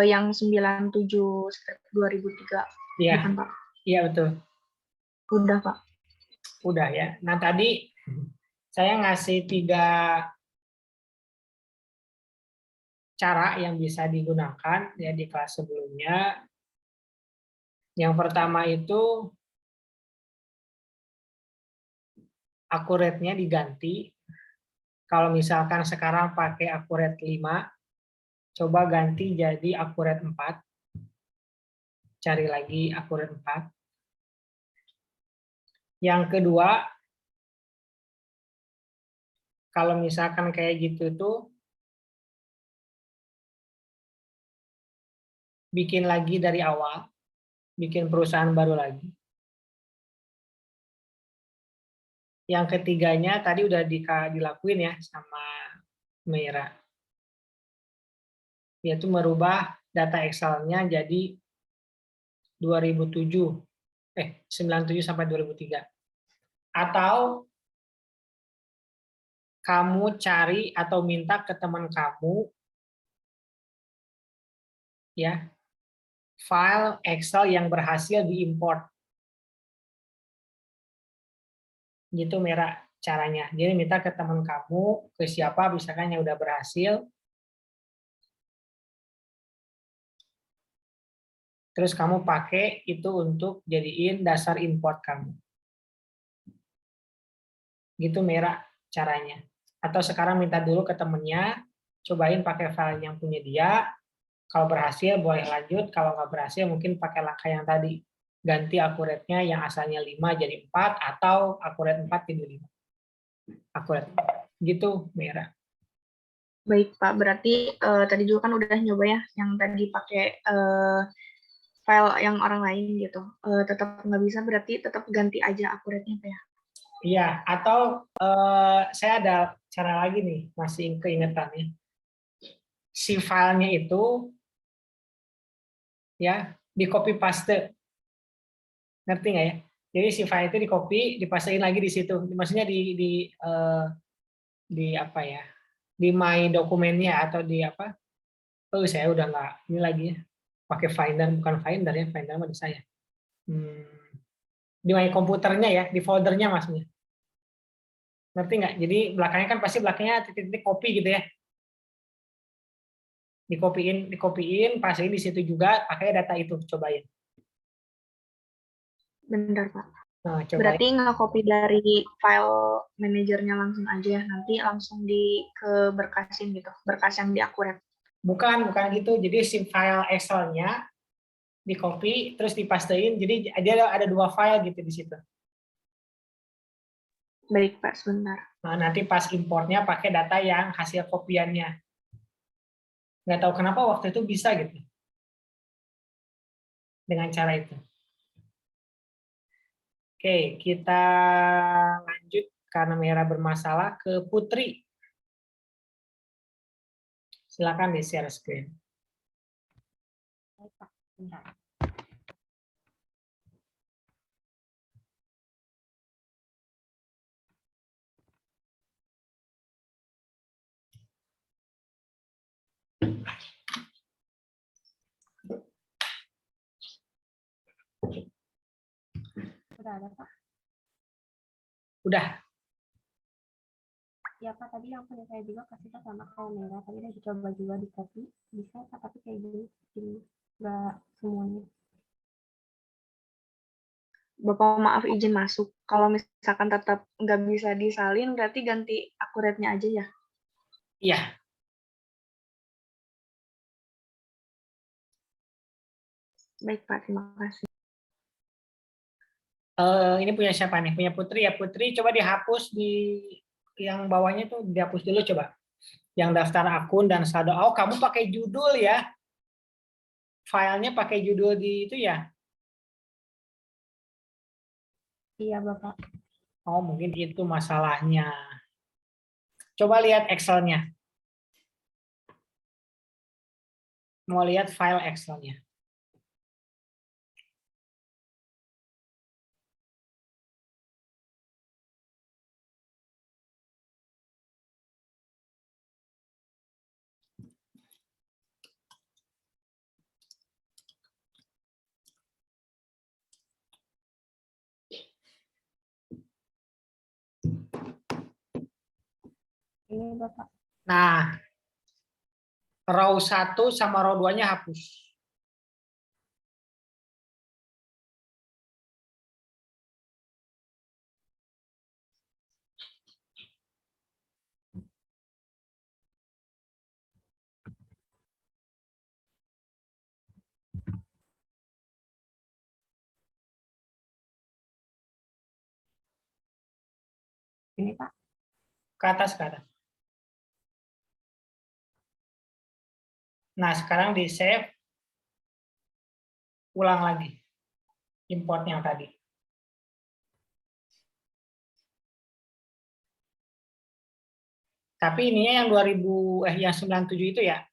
Speaker 10: Yang 97/2003,
Speaker 1: Iya.
Speaker 10: bukan, Pak?
Speaker 1: Iya betul.
Speaker 10: Udah, Pak.
Speaker 1: Udah ya. Nah tadi saya ngasih 3 cara yang bisa digunakan ya di kelas sebelumnya. Yang pertama itu akuratnya diganti. Kalau misalkan sekarang pakai akurat 5, coba ganti jadi akurat 4. Cari lagi akurat 4. Yang kedua, kalau misalkan kayak gitu tuh, bikin lagi dari awal, bikin perusahaan baru lagi. Yang ketiganya tadi udah dilakuin ya sama Meira, yaitu merubah data Excel-nya jadi 97 sampai 2003. Atau kamu cari atau minta ke teman kamu ya file Excel yang berhasil diimport. Gitu Meira caranya. Jadi minta ke teman kamu, ke siapa misalkan yang udah berhasil. Terus kamu pakai itu untuk jadiin dasar import kamu. Gitu Meira caranya. Atau sekarang minta dulu ke temennya, cobain pakai file yang punya dia. Kalau berhasil boleh lanjut, kalau nggak berhasil mungkin pakai langkah yang tadi. Ganti akuratnya yang asalnya 5 jadi 4 atau akurat 4 jadi 5. Akurat. Gitu Meira.
Speaker 10: Baik, Pak. Berarti tadi juga kan udah nyoba ya yang tadi pakai file yang orang lain gitu. Tetap nggak bisa, berarti tetap ganti aja akuratnya, Pak ya?
Speaker 1: Iya, atau saya ada cara lagi nih, masih keingetannya. Si filenya itu ya di copy paste. Ngerti nggak ya? Jadi si file itu di copy, dipastein lagi di situ. Maksudnya di apa ya? Di my dokumennya atau di apa? Oh, saya udah nggak ini lagi ya. Pakai Finder, bukan Finder ya, Finder mah di saya. Di my komputernya ya, di foldernya maksudnya. Ngerti nggak? Jadi belakangnya kan pasti belakangnya titik-titik copy gitu ya. dikopiin, pastiin di situ juga, pakai data itu, cobain.
Speaker 10: Bentar, Pak.
Speaker 1: Nah, cobain.
Speaker 10: Berarti nge-copy dari file manajernya langsung aja ya, nanti langsung ke berkasin gitu, berkas yang diakurat.
Speaker 1: Bukan gitu. Jadi si file Excel-nya di-copy, terus dipastein, jadi dia ada 2 file gitu di situ.
Speaker 10: Baik, Pak, sebentar.
Speaker 1: Nah, nanti pas importnya pakai data yang hasil kopiannya. Nggak tahu kenapa waktu itu bisa gitu. Dengan cara itu. Oke, kita lanjut karena merah bermasalah ke Putri. Silakan di share screen.
Speaker 6: Baik, Pak. Bentar. Udah ada, Pak?
Speaker 1: Udah.
Speaker 6: Ya, Pak, tadi yang punya saya juga kasih ke sama kayak merah. Tadi udah dicoba juga di copy. Bisa, Pak, tapi kayak gini. Jadi nggak semuanya.
Speaker 10: Bapak maaf izin masuk. Kalau misalkan tetap nggak bisa disalin, berarti ganti akuratnya aja ya?
Speaker 1: Iya.
Speaker 10: Baik, Pak. Terima kasih.
Speaker 1: Ini punya siapa nih? Punya Putri ya. Putri, coba dihapus di yang bawahnya tuh, dihapus dulu coba. Yang daftar akun dan saldo. Oh, kamu pakai judul ya? Filenya pakai judul di itu ya?
Speaker 6: Iya, Bapak.
Speaker 1: Oh, mungkin itu masalahnya. Coba lihat Excel-nya. Mau lihat file Excel-nya.
Speaker 6: Ini, Bapak.
Speaker 1: Nah, row 1 sama row 2-nya hapus.
Speaker 6: Ini, Pak.
Speaker 1: Ke atas, ke atas. Nah, sekarang di save. Ulang lagi. Importnya yang tadi. Tapi ininya yang 97 itu ya?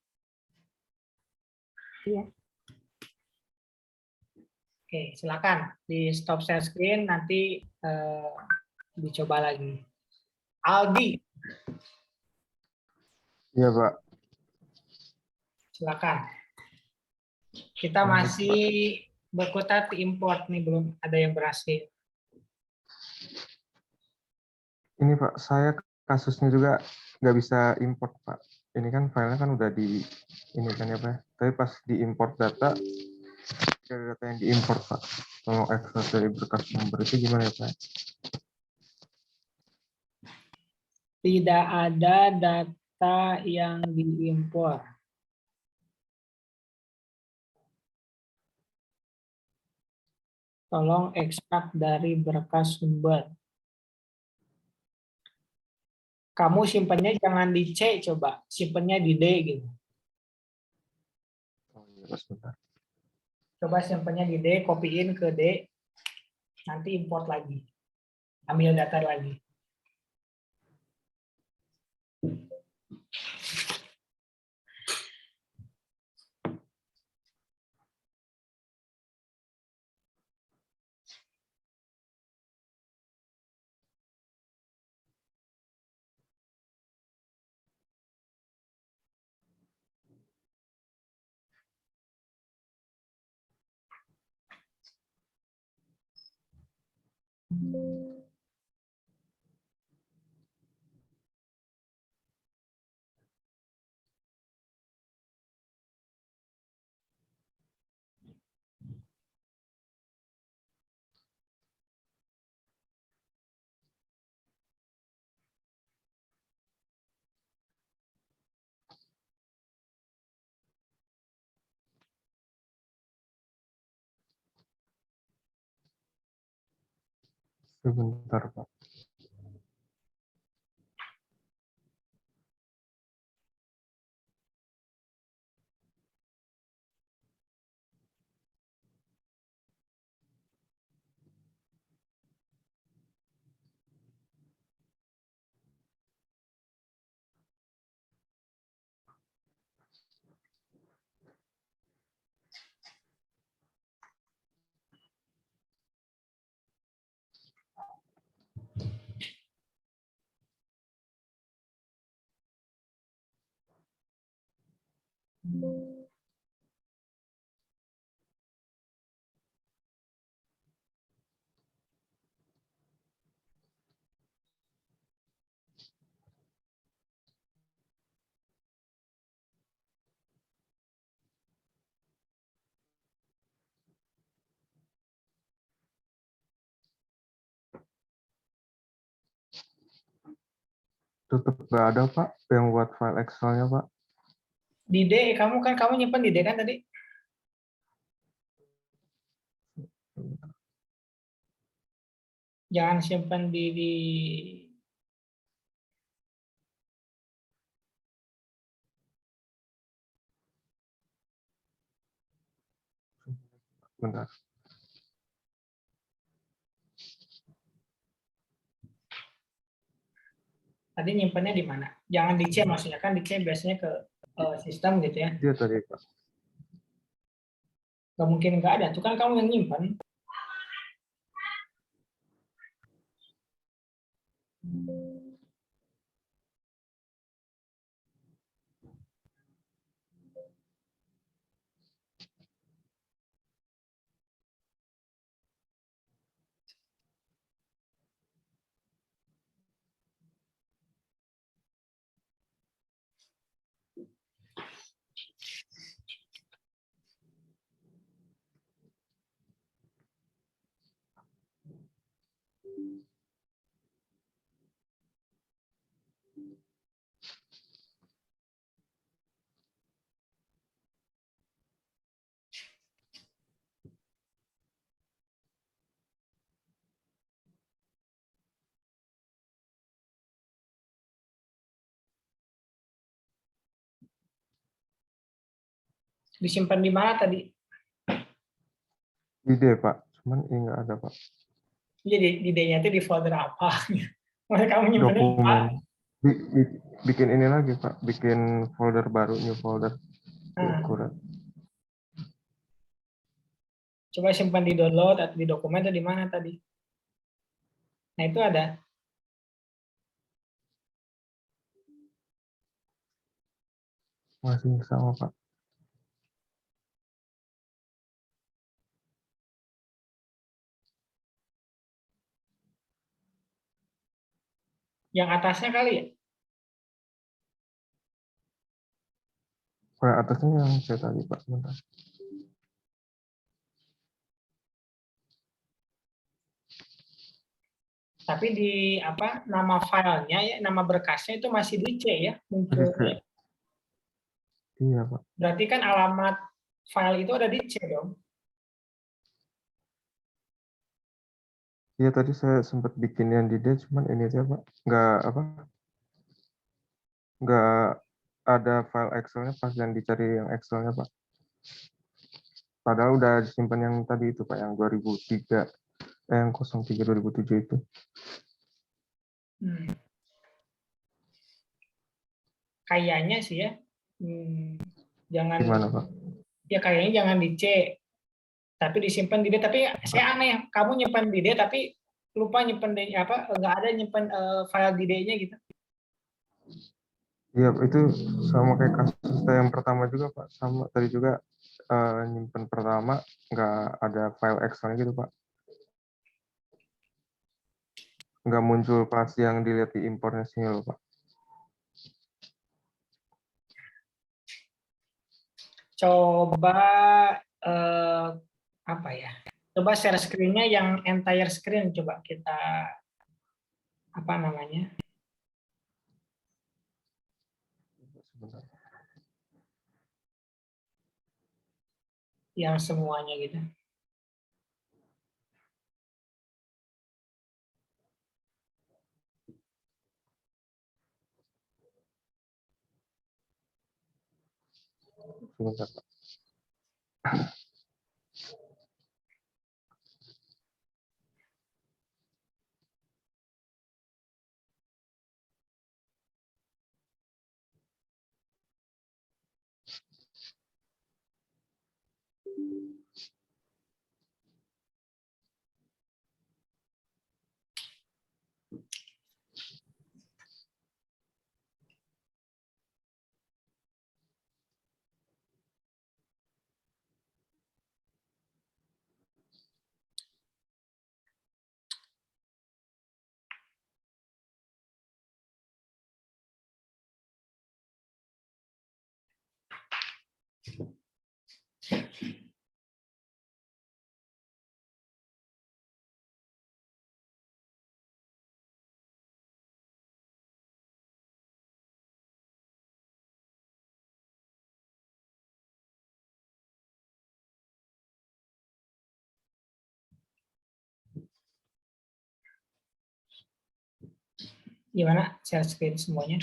Speaker 6: Iya.
Speaker 1: Oke, silakan di stop share screen, nanti dicoba lagi. Aldi.
Speaker 2: Iya, Pak.
Speaker 1: Silakan. Kita masih berkutat di import nih, belum ada yang berhasil.
Speaker 2: Ini Pak, saya kasusnya juga nggak bisa import Pak. Ini kan filenya kan udah ini kan ya Pak. Tapi pas diimport data, dari data yang diimport Pak. Tolong ekstrak dari berkas sumber itu gimana ya Pak?
Speaker 1: Tidak ada data yang diimpor. Tolong ekstrak dari berkas sumber. Kamu simpannya jangan di C, coba. Simpannya di D gitu.
Speaker 2: Oh iya, sebentar.
Speaker 1: Coba simpannya di D, copyin ke D. Nanti import lagi. Ambil data lagi.
Speaker 2: Sebentar, Pak. Tetap nggak ada, Pak, yang buat file Excel-nya, Pak.
Speaker 1: Di D, kamu nyimpan di D kan tadi? Jangan simpan di
Speaker 2: Bentar.
Speaker 1: tadi nyimpannya di mana? Jangan di C maksudnya, kan di C biasanya ke sistem gitu ya.
Speaker 2: Dia tadi, Pak.
Speaker 1: Gak mungkin nggak ada, itu kan kamu yang nyimpan. Disimpan di mana tadi?
Speaker 2: Di D, Pak. Cuman ini nggak ada, Pak.
Speaker 1: Jadi di D-nya itu di folder apa? Masa kamu nyimpannya di mana?
Speaker 2: Dokumen. Bikin ini lagi, Pak. Bikin folder baru, new folder. Ukuran.
Speaker 1: Coba simpan di download atau di dokumen atau di mana tadi? Nah itu ada.
Speaker 2: Masih sama, Pak.
Speaker 1: Yang atasnya kali ya?
Speaker 2: Kayak atasnya yang saya tadi, Pak. Bentar.
Speaker 1: Tapi di apa nama filenya ya, nama berkasnya itu masih di C ya munculnya.
Speaker 2: Iya, Pak.
Speaker 1: Berarti kan alamat file itu ada di C dong.
Speaker 2: Iya, tadi saya sempat bikin yang di D, cuman ini aja, Pak. Nggak ada file Excel-nya pas yang dicari yang Excel-nya, Pak. Padahal udah disimpan yang tadi itu, Pak, yang 2003, yang 03 2007 itu.
Speaker 1: Kayaknya sih ya. Jangan.
Speaker 2: Gimana, Pak?
Speaker 1: Ya kayaknya jangan di C. Tapi disimpan di D. Tapi saya aneh, kamu nyimpan di D tapi lupa nyimpan D apa? Nggak ada nyimpan file di D-nya gitu.
Speaker 2: Iya, itu sama kayak kasus saya yang pertama juga, Pak. Sama tadi juga nyimpen pertama nggak ada file Excel gitu, Pak. Nggak muncul pas yang dilihat di importnya sini loh, Pak.
Speaker 1: Coba apa ya? Coba share screen-nya yang entire screen, coba kita apa namanya?
Speaker 2: Sebentar.
Speaker 1: Yang semuanya gitu.
Speaker 2: sebentar, Pak.
Speaker 1: Gimana share screen semuanya?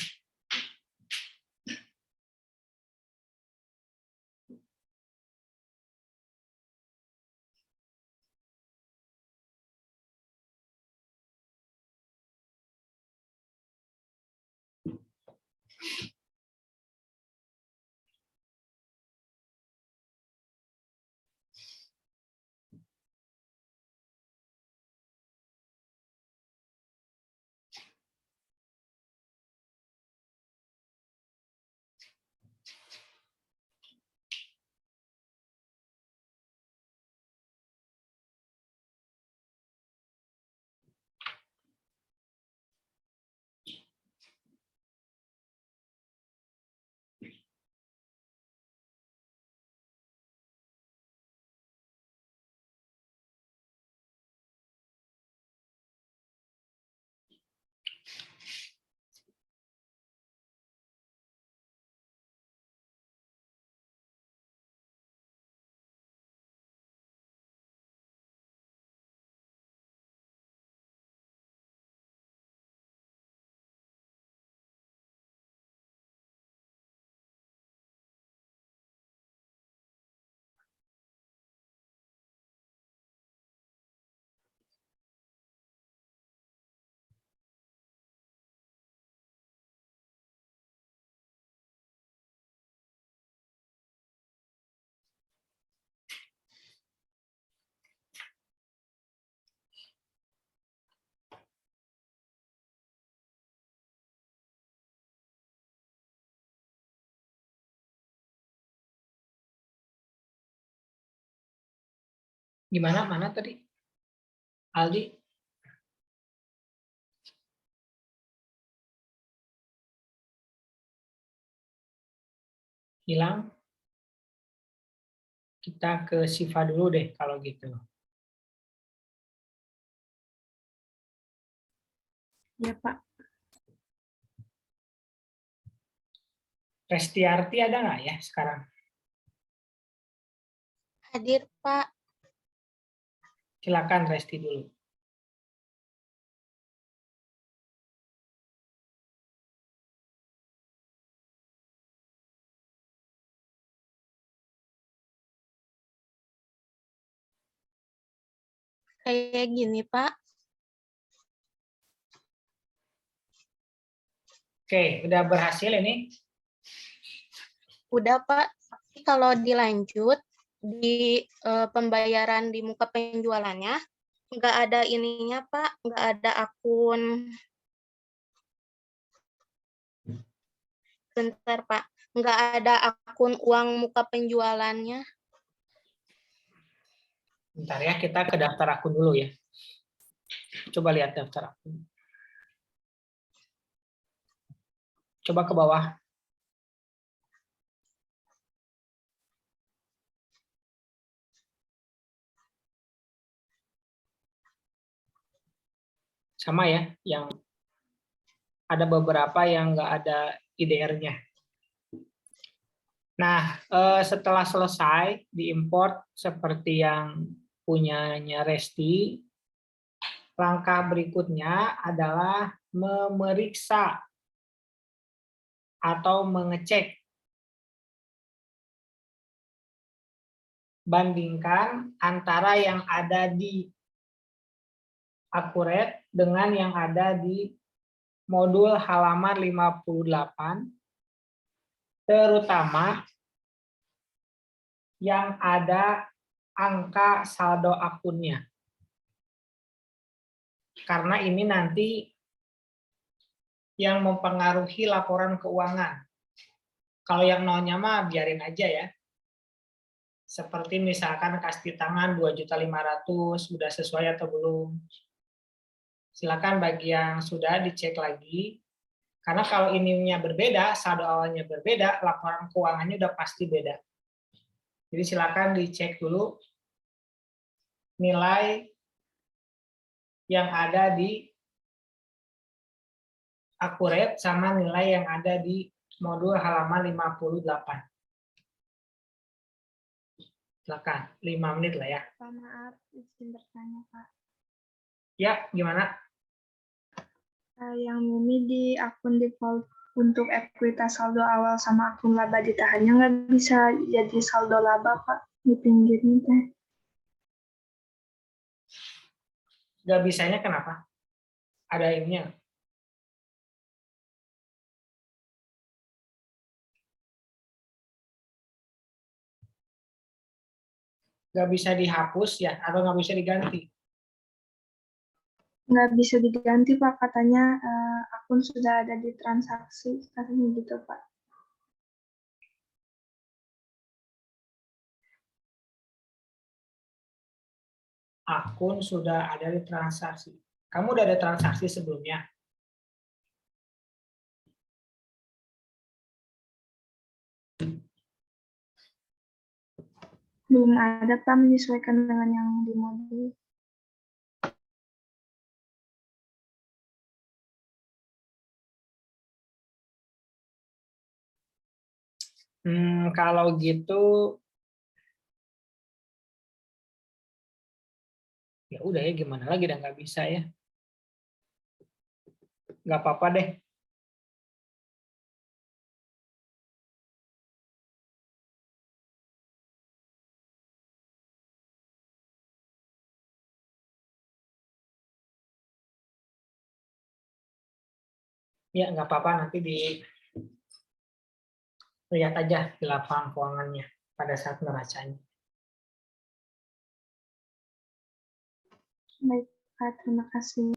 Speaker 1: Gimana? Mana tadi? Aldi? Hilang? Kita ke Siva dulu deh kalau gitu.
Speaker 7: Ya, Pak.
Speaker 1: Restiarti ada nggak ya sekarang?
Speaker 9: Hadir, Pak.
Speaker 1: Silakan Resti dulu.
Speaker 9: Kayak gini, Pak.
Speaker 1: Oke, udah berhasil ini?
Speaker 9: Udah, Pak. Tapi kalau dilanjut di pembayaran di muka penjualannya, nggak ada ininya, Pak. Nggak ada akun. Bentar, Pak. Nggak ada akun uang muka penjualannya.
Speaker 1: Bentar ya, kita ke daftar akun dulu ya. Coba lihat daftar akun. Coba ke bawah. Sama ya, yang ada beberapa yang nggak ada IDR-nya. Nah, setelah selesai diimport seperti yang punyanya Resti, langkah berikutnya adalah memeriksa atau mengecek bandingkan antara yang ada di Accurate dengan yang ada di modul halaman 58, terutama yang ada angka saldo akunnya. Karena ini nanti yang mempengaruhi laporan keuangan. Kalau yang nolnya mah biarin aja ya. Seperti misalkan kas di tangan 2.500.000 sudah sesuai atau belum. Silakan bagi yang sudah dicek lagi. Karena kalau ininya berbeda, saldo awalnya berbeda, laporan keuangannya udah pasti beda. Jadi silakan dicek dulu nilai yang ada di Accurate sama nilai yang ada di modul halaman 58. Silakan, 5 menit lah ya.
Speaker 7: Pak, maaf, izin bertanya, Pak.
Speaker 1: Ya, gimana?
Speaker 7: Yang Mimi di akun default untuk ekuitas saldo awal sama akun laba ditahannya nggak bisa jadi saldo laba, Pak, di pinggirnya teh.
Speaker 1: Nggak bisanya kenapa? Ada ininya. Nggak bisa dihapus ya, atau nggak bisa diganti?
Speaker 7: Nggak bisa diganti, Pak, katanya akun sudah ada di transaksi, katanya gitu, Pak.
Speaker 1: Akun sudah ada di transaksi. Kamu udah ada transaksi sebelumnya?
Speaker 7: Belum ada, Pak, menyesuaikan dengan yang di modul.
Speaker 1: Kalau gitu, ya udah ya, gimana lagi, udah nggak bisa ya. Nggak apa-apa deh. Ya nggak apa-apa, nanti dilihat aja di laporan keuangannya pada saat neracanya.
Speaker 7: Baik, Pak, terima kasih.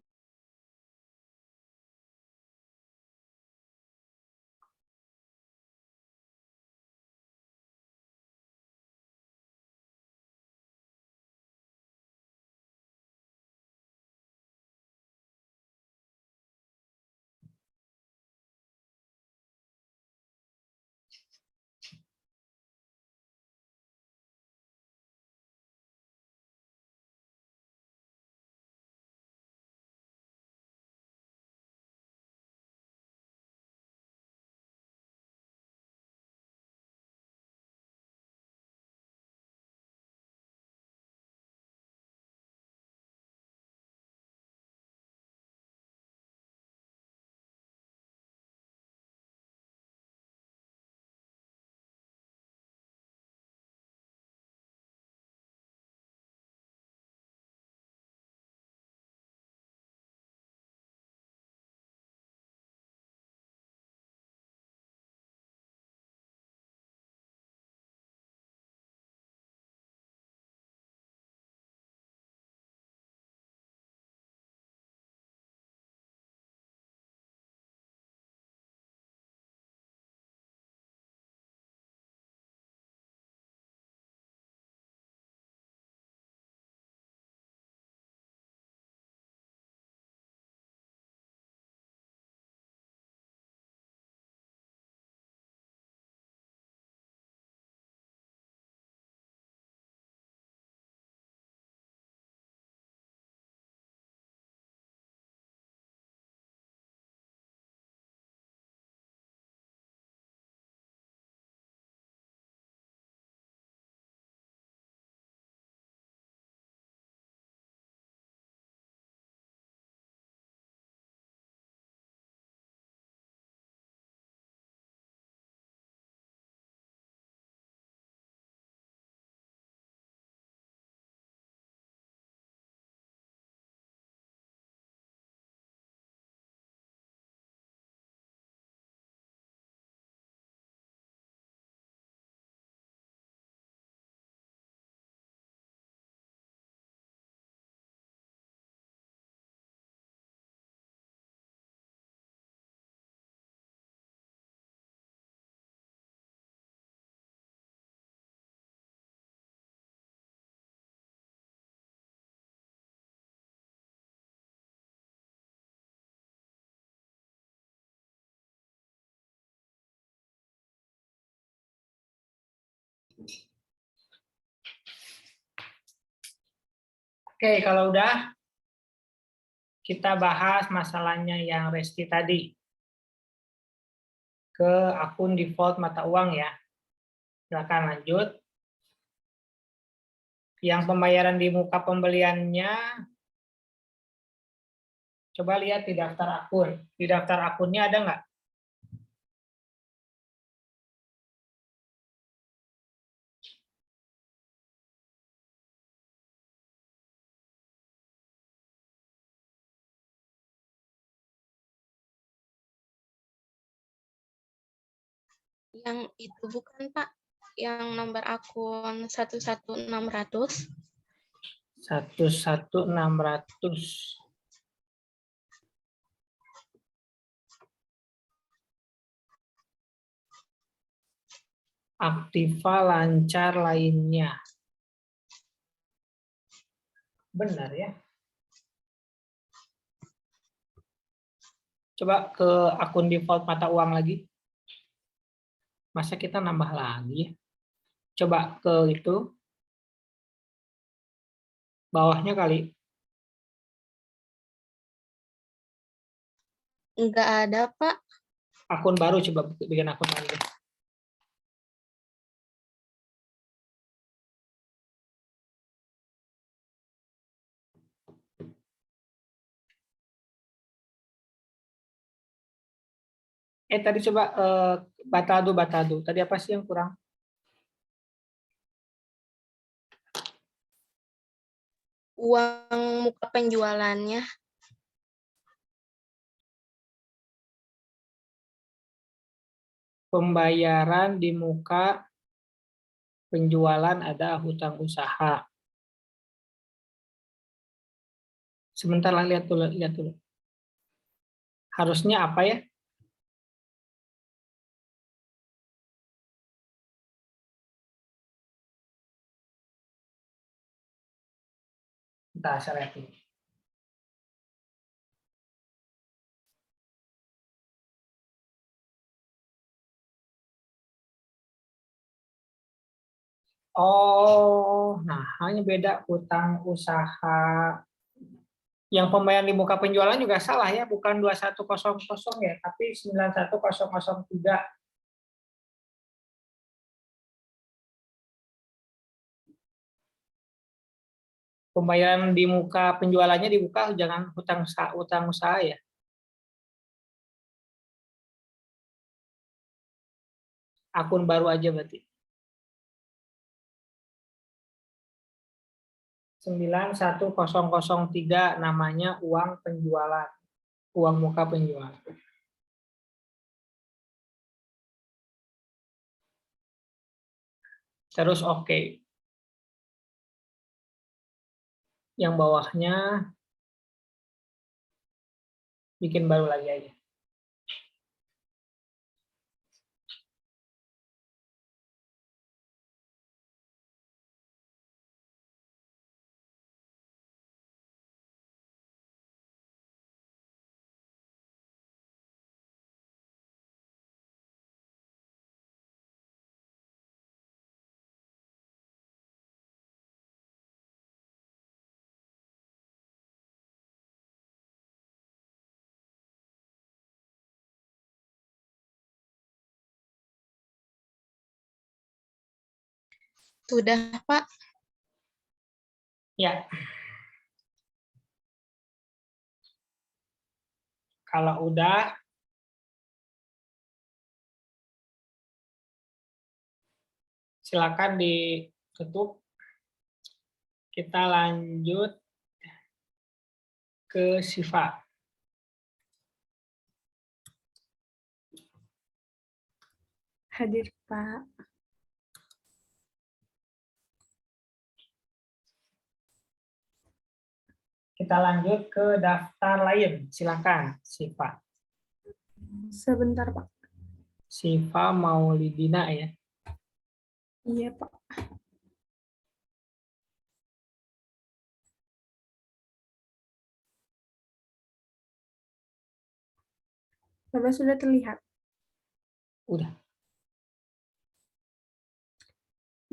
Speaker 1: Oke, kalau udah, kita bahas masalahnya yang Resti tadi. Ke akun default mata uang ya. Silakan lanjut. Yang pembayaran di muka pembeliannya, coba lihat di daftar akun. Di daftar akunnya ada nggak?
Speaker 11: Yang itu bukan Pak, yang nomor akun 11600.
Speaker 1: 11600. Aktiva lancar lainnya. Benar ya. Coba ke akun default mata uang lagi. Masa kita nambah lagi? Coba ke itu. Bawahnya kali.
Speaker 11: Enggak ada Pak.
Speaker 1: Akun baru, coba bikin akun lagi. Tadi coba Batado. Tadi apa sih yang kurang?
Speaker 11: Uang muka penjualannya.
Speaker 1: Pembayaran di muka penjualan ada hutang usaha. Sebentar lah, lihat dulu. Harusnya apa ya? Entah, saya lihat dulu. Oh, nah hanya beda hutang usaha. Yang pembayaran di muka penjualan juga salah ya, bukan 2100 ya, tapi 91003. Pembayaran di muka penjualannya dibuka, jangan hutang usaha ya. Akun baru aja berarti. 91003 namanya uang penjualan. Uang muka penjualan. Terus oke. Yang bawahnya bikin baru lagi aja.
Speaker 11: Sudah Pak.
Speaker 1: Ya. Kalau udah, silakan ditutup. Kita lanjut ke Siva.
Speaker 7: Hadir, Pak.
Speaker 1: Kita lanjut ke daftar lain. Silakan, Siva.
Speaker 7: Sebentar, Pak.
Speaker 1: Siva Maulidina ya.
Speaker 7: Iya, Pak. Bapak sudah terlihat?
Speaker 1: Udah.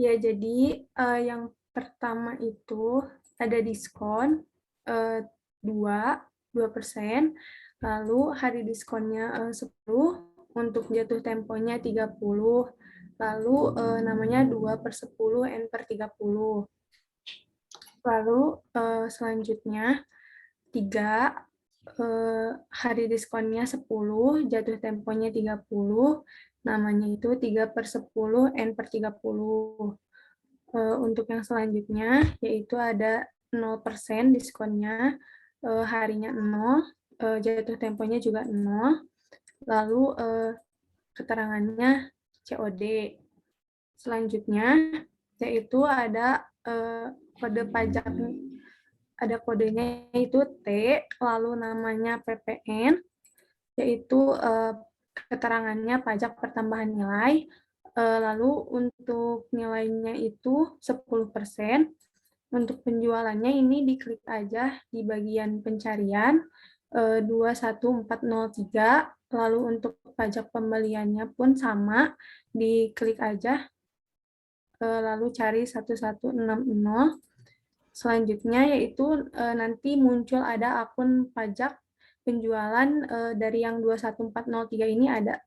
Speaker 7: Ya, jadi yang pertama itu ada diskon 2%, lalu hari diskonnya 10, untuk jatuh temponya 30, lalu namanya 2/10 N/30. Lalu selanjutnya 3, hari diskonnya 10, jatuh temponya 30, namanya itu 3/10 N/30. Untuk yang selanjutnya, yaitu ada 0% diskonnya, harinya 0, jatuh temponya juga 0, lalu keterangannya COD. Selanjutnya, yaitu ada kode pajak, ada kodenya itu T, lalu namanya PPN, yaitu keterangannya pajak pertambahan nilai, lalu untuk nilainya itu 10%. Untuk penjualannya ini diklik aja di bagian pencarian 21403, lalu untuk pajak pembeliannya pun sama, diklik aja lalu cari 1160. Selanjutnya yaitu nanti muncul ada akun pajak penjualan dari yang 21403 ini ada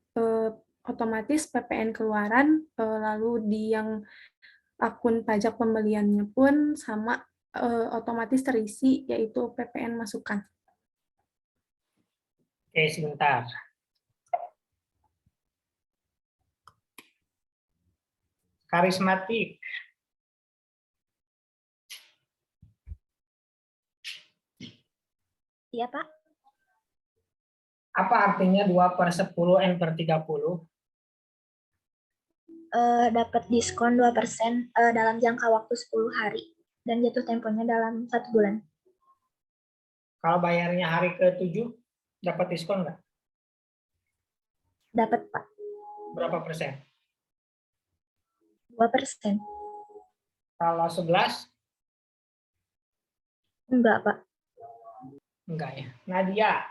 Speaker 7: otomatis PPN keluaran, lalu di yang akun pajak pembeliannya pun sama otomatis terisi, yaitu PPN masukan.
Speaker 1: Oke, sebentar. Karismatik.
Speaker 12: Iya, Pak.
Speaker 1: Apa artinya 2/10 N/30?
Speaker 12: Dapat diskon 2% dalam jangka waktu 10 hari dan jatuh temponya dalam 1 bulan.
Speaker 1: Kalau bayarnya hari ke-7, dapat diskon nggak?
Speaker 12: Dapat, Pak.
Speaker 1: Berapa persen?
Speaker 12: 2%.
Speaker 1: Kalau 11?
Speaker 12: Enggak, Pak.
Speaker 1: Enggak ya. Nadia.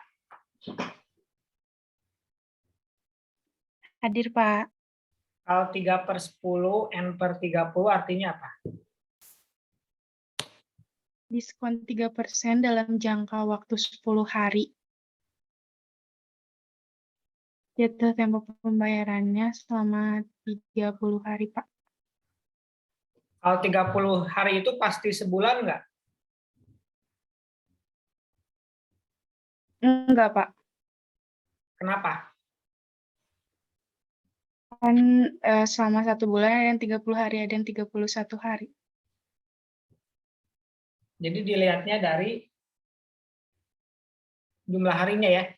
Speaker 13: Hadir, Pak.
Speaker 1: Kalau 3/10 N/30 artinya apa?
Speaker 13: Diskon 3% dalam jangka waktu 10 hari. Jatuh tempo pembayarannya selama 30 hari, Pak.
Speaker 1: Kalau 30 hari itu pasti sebulan nggak?
Speaker 13: Enggak, Pak.
Speaker 1: Kenapa?
Speaker 13: Kan selama 1 bulan ada yang 30 hari, ada yang 31 hari.
Speaker 1: Jadi dilihatnya dari jumlah harinya ya?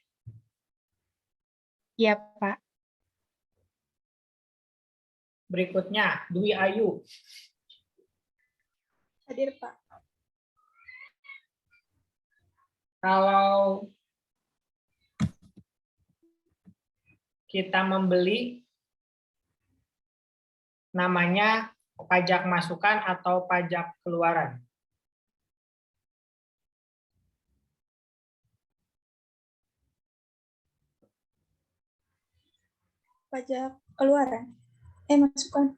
Speaker 13: Iya, Pak.
Speaker 1: Berikutnya, Dwi Ayu.
Speaker 5: Hadir, Pak.
Speaker 1: Kalau kita membeli, namanya pajak masukan atau pajak keluaran?
Speaker 5: Pajak keluaran. Masukan.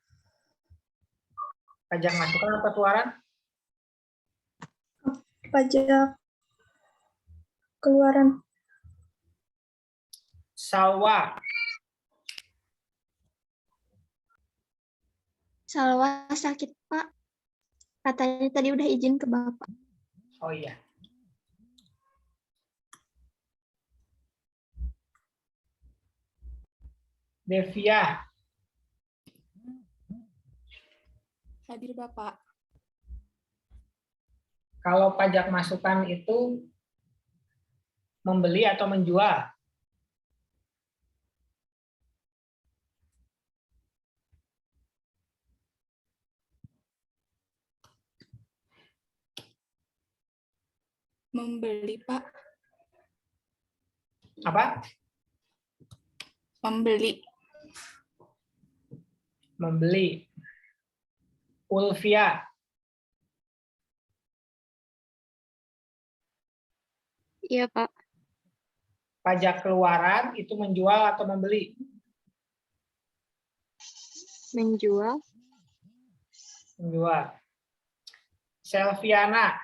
Speaker 1: Pajak masukan atau keluaran?
Speaker 5: Pajak keluaran.
Speaker 1: Salwa.
Speaker 12: Salwa sakit, Pak. Katanya tadi udah izin ke Bapak.
Speaker 1: Oh iya. Devia.
Speaker 5: Hadir, Bapak.
Speaker 1: Kalau pajak masukan itu membeli atau menjual?
Speaker 5: Membeli, Pak.
Speaker 1: Apa?
Speaker 5: Membeli.
Speaker 1: Membeli. Ulfia.
Speaker 12: Iya, Pak.
Speaker 1: Pajak keluaran itu menjual atau membeli?
Speaker 12: Menjual.
Speaker 1: 2. Selviana.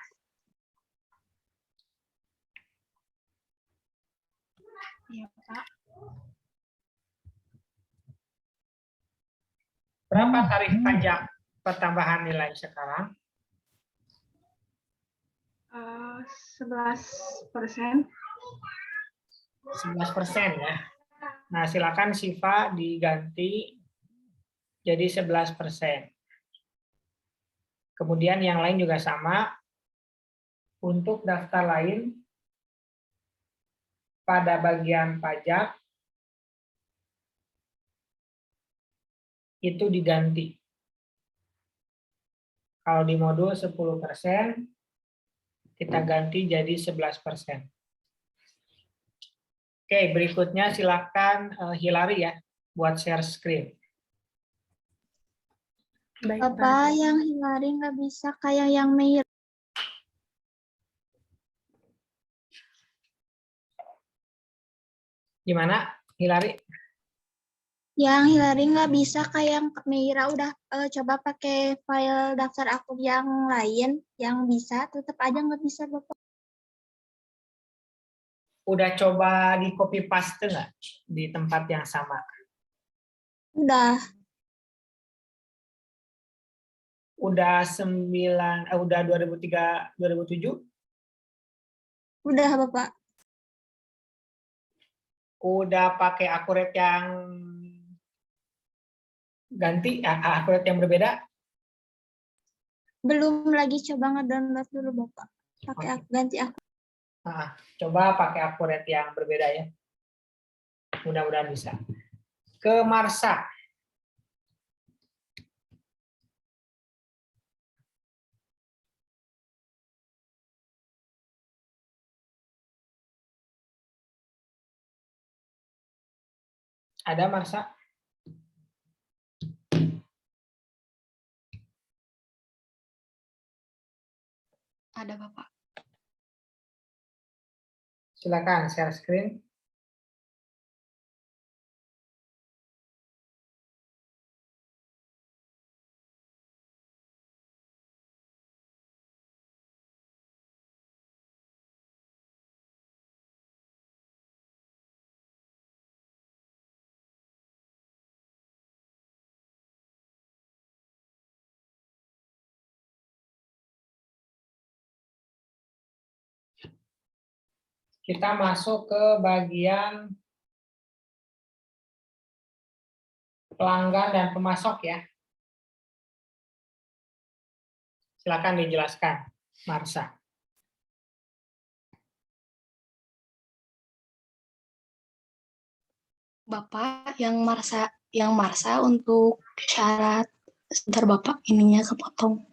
Speaker 13: Iya, Pak.
Speaker 1: Berapa tarif pajak pertambahan nilai sekarang?
Speaker 13: 11%.
Speaker 1: 11% ya. Nah, silakan Siva diganti jadi 11%. Kemudian yang lain juga sama. Untuk daftar lain, pada bagian pajak, itu diganti. Kalau di modul 10%, kita ganti jadi 11%. Oke, berikutnya silakan Hilary ya, buat share screen.
Speaker 12: Bapak, yang Hilary nggak bisa kayak yang Meir.
Speaker 1: Gimana, Hilary?
Speaker 12: Yang Hilary nggak bisa kayak yang Meira udah coba pakai file daftar akun yang lain yang bisa, tetap aja nggak bisa Bapak.
Speaker 1: Udah coba di copy paste nggak di tempat yang sama?
Speaker 12: Udah.
Speaker 1: Udah 2003 2007?
Speaker 12: Udah Bapak.
Speaker 1: Udah pakai akurat yang ganti, akurat yang berbeda?
Speaker 12: Belum lagi coba ngedownload dulu Bapak. Pakai ganti akun.
Speaker 1: Coba pakai akurat yang berbeda ya. Mudah-mudahan bisa. Ke Marsha. Ada Marsha?
Speaker 4: Ada Bapak.
Speaker 1: Silakan share screen. Kita masuk ke bagian pelanggan dan pemasok ya. Silakan dijelaskan, Marsha.
Speaker 4: Bapak yang Marsha untuk syarat, sebentar Bapak ininya kepotong.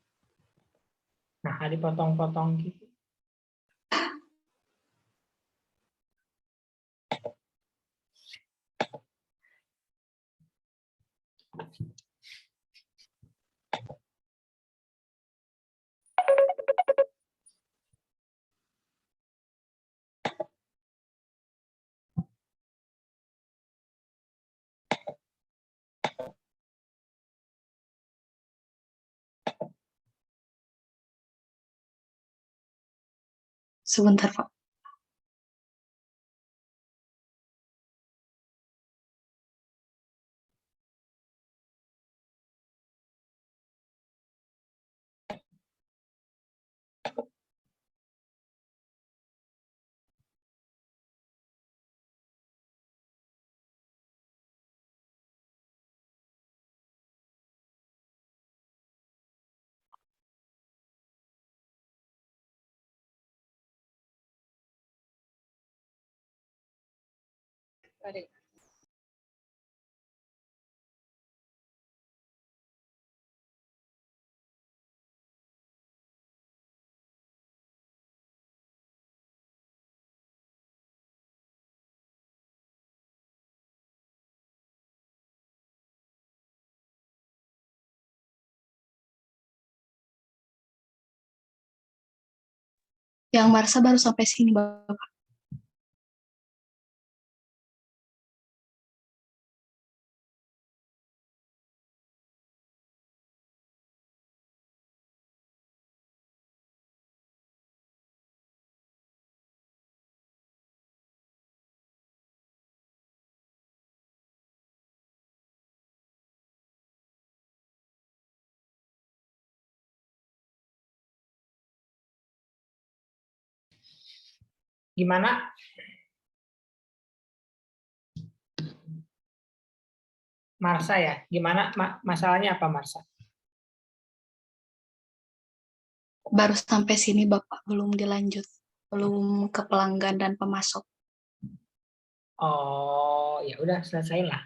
Speaker 1: Nah, dipotong-potong gitu.
Speaker 4: Sebentar Pak. Yang Marsha baru sampai sini Bapak.
Speaker 1: Gimana? Marsa ya? Gimana masalahnya apa Marsa?
Speaker 4: Baru sampai sini Bapak, belum dilanjut. Belum ke pelanggan dan pemasok.
Speaker 1: Oh, ya udah selesaiin lah.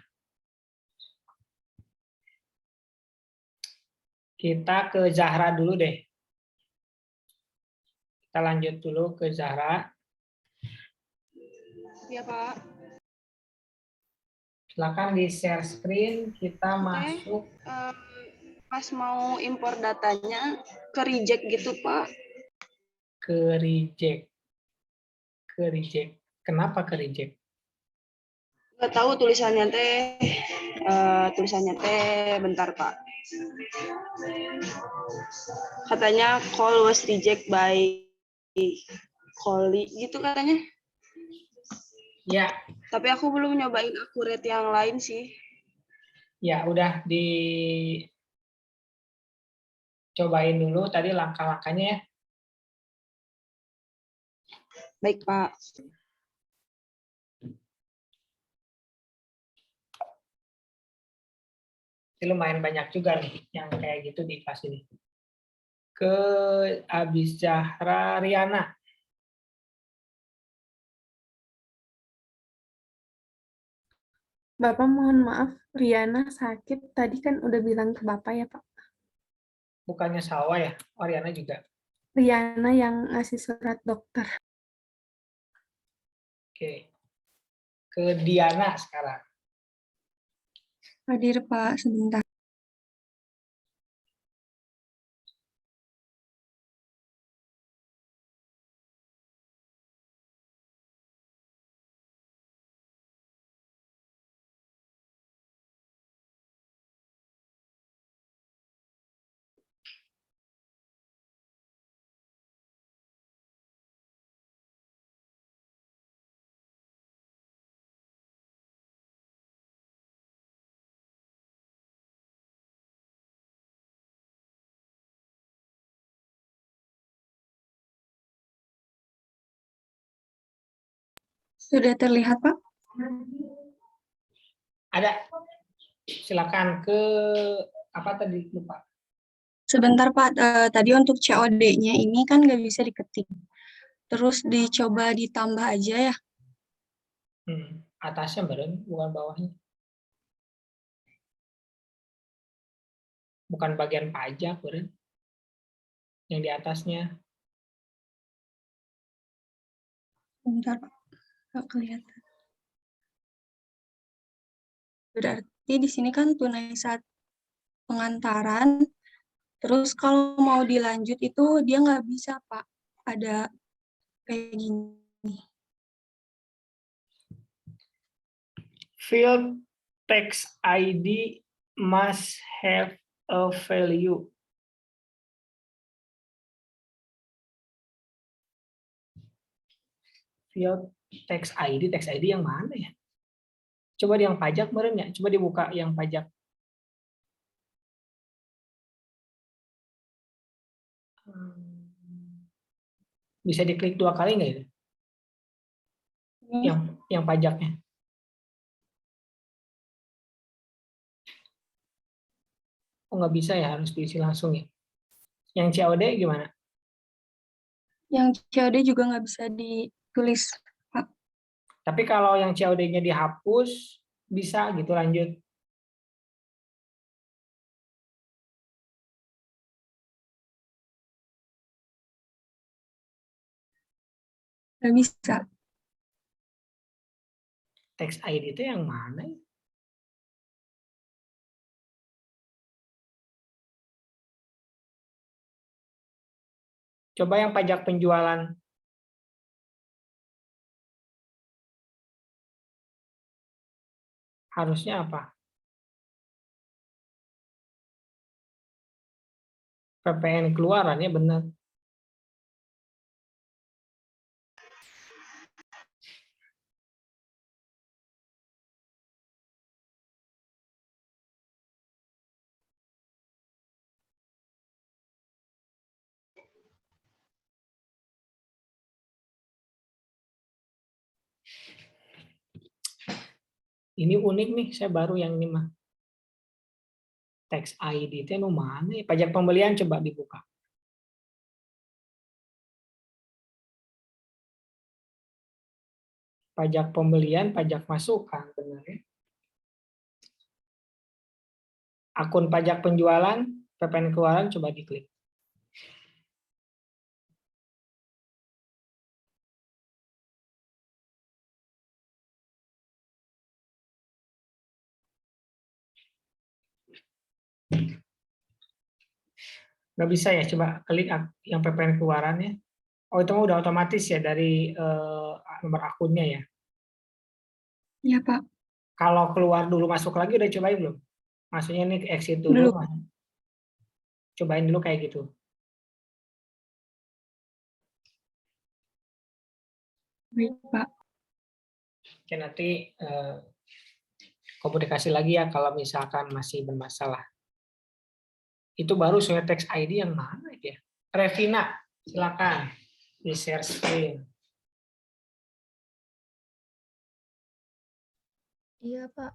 Speaker 1: Kita ke Zahra dulu deh. Kita lanjut dulu ke Zahra.
Speaker 14: Ya, Pak.
Speaker 1: Silakan di share screen, kita masuk.
Speaker 14: Pas mau impor datanya ke reject gitu, Pak.
Speaker 1: Ke reject. Ke reject. Kenapa ke reject?
Speaker 14: Nggak tahu tulisannya bentar, Pak. Katanya call was reject by Collie gitu katanya.
Speaker 1: Ya.
Speaker 14: Tapi aku belum nyobain akurat yang lain sih.
Speaker 1: Ya, udah dicobain dulu tadi langkah-langkahnya ya.
Speaker 14: Baik, Pak.
Speaker 1: Ini lumayan banyak juga nih yang kayak gitu di kelas ini. Ke Abis Zahra Riana.
Speaker 7: Bapak mohon maaf, Riana sakit. Tadi kan udah bilang ke Bapak ya, Pak.
Speaker 1: Bukannya Salwa ya? Oh, Riana juga.
Speaker 7: Riana yang ngasih surat dokter.
Speaker 1: Oke. Ke Diana sekarang.
Speaker 15: Hadir, Pak, sebentar. Sudah terlihat, Pak?
Speaker 1: Ada. Silakan ke apa tadi lupa.
Speaker 15: Sebentar, Pak. Tadi untuk COD-nya ini kan nggak bisa diketik. Terus dicoba ditambah aja ya.
Speaker 1: Atasnya beren, bukan bawahnya. Bukan bagian pajak beren. Yang di atasnya.
Speaker 15: Sebentar, Pak. Nggak kelihatan. Berarti di sini kan tunai saat pengantaran. Terus kalau mau dilanjut itu dia nggak bisa, Pak. Ada kayak gini.
Speaker 1: Field text ID must have a value. Field text ID yang mana ya? Coba di yang pajak meren ya, coba dibuka yang pajak. Bisa diklik 2 kali nggak itu? Yang pajaknya. Oh nggak bisa ya, harus diisi langsung ya. Yang COD gimana?
Speaker 15: Yang COD juga nggak bisa ditulis, Pak.
Speaker 1: Tapi kalau yang COD-nya dihapus, bisa gitu lanjut.
Speaker 15: Nggak bisa.
Speaker 1: Text ID itu yang mana ya? Coba yang pajak penjualan. Harusnya apa? PPN keluarannya benar. Ini unik nih, saya baru yang ini mah. Tax ID itu mana ya? Pajak pembelian coba dibuka. Pajak pembelian, pajak masukan, benar ya. Akun pajak penjualan, PPN keluaran, coba diklik. Nggak bisa ya, coba klik yang PPN keluarannya. Oh, itu udah otomatis ya dari nomor akunnya ya.
Speaker 7: Iya, Pak.
Speaker 1: Kalau keluar dulu masuk lagi udah cobain belum? Maksudnya nih exit dulu.
Speaker 7: Belum.
Speaker 1: Cobain dulu kayak gitu.
Speaker 7: Baik, Pak.
Speaker 1: Oke, nanti komunikasi lagi ya kalau misalkan masih bermasalah. Itu baru soal tax ID yang mana ya? Revina, silakan di share screen.
Speaker 16: Iya, Pak.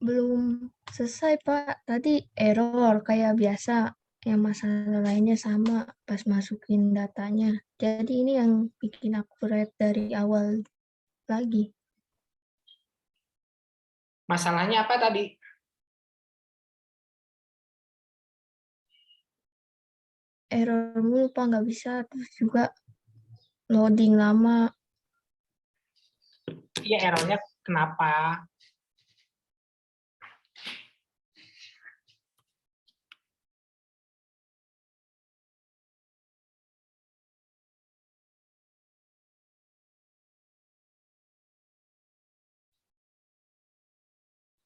Speaker 16: Belum selesai, Pak. Tadi error kayak biasa. Yang masalah lainnya sama pas masukin datanya. Jadi ini yang bikin aku red dari awal lagi.
Speaker 1: Masalahnya apa tadi?
Speaker 16: Error mulu, Pak. Nggak bisa. Terus juga loading lama.
Speaker 1: Iya, errornya kenapa?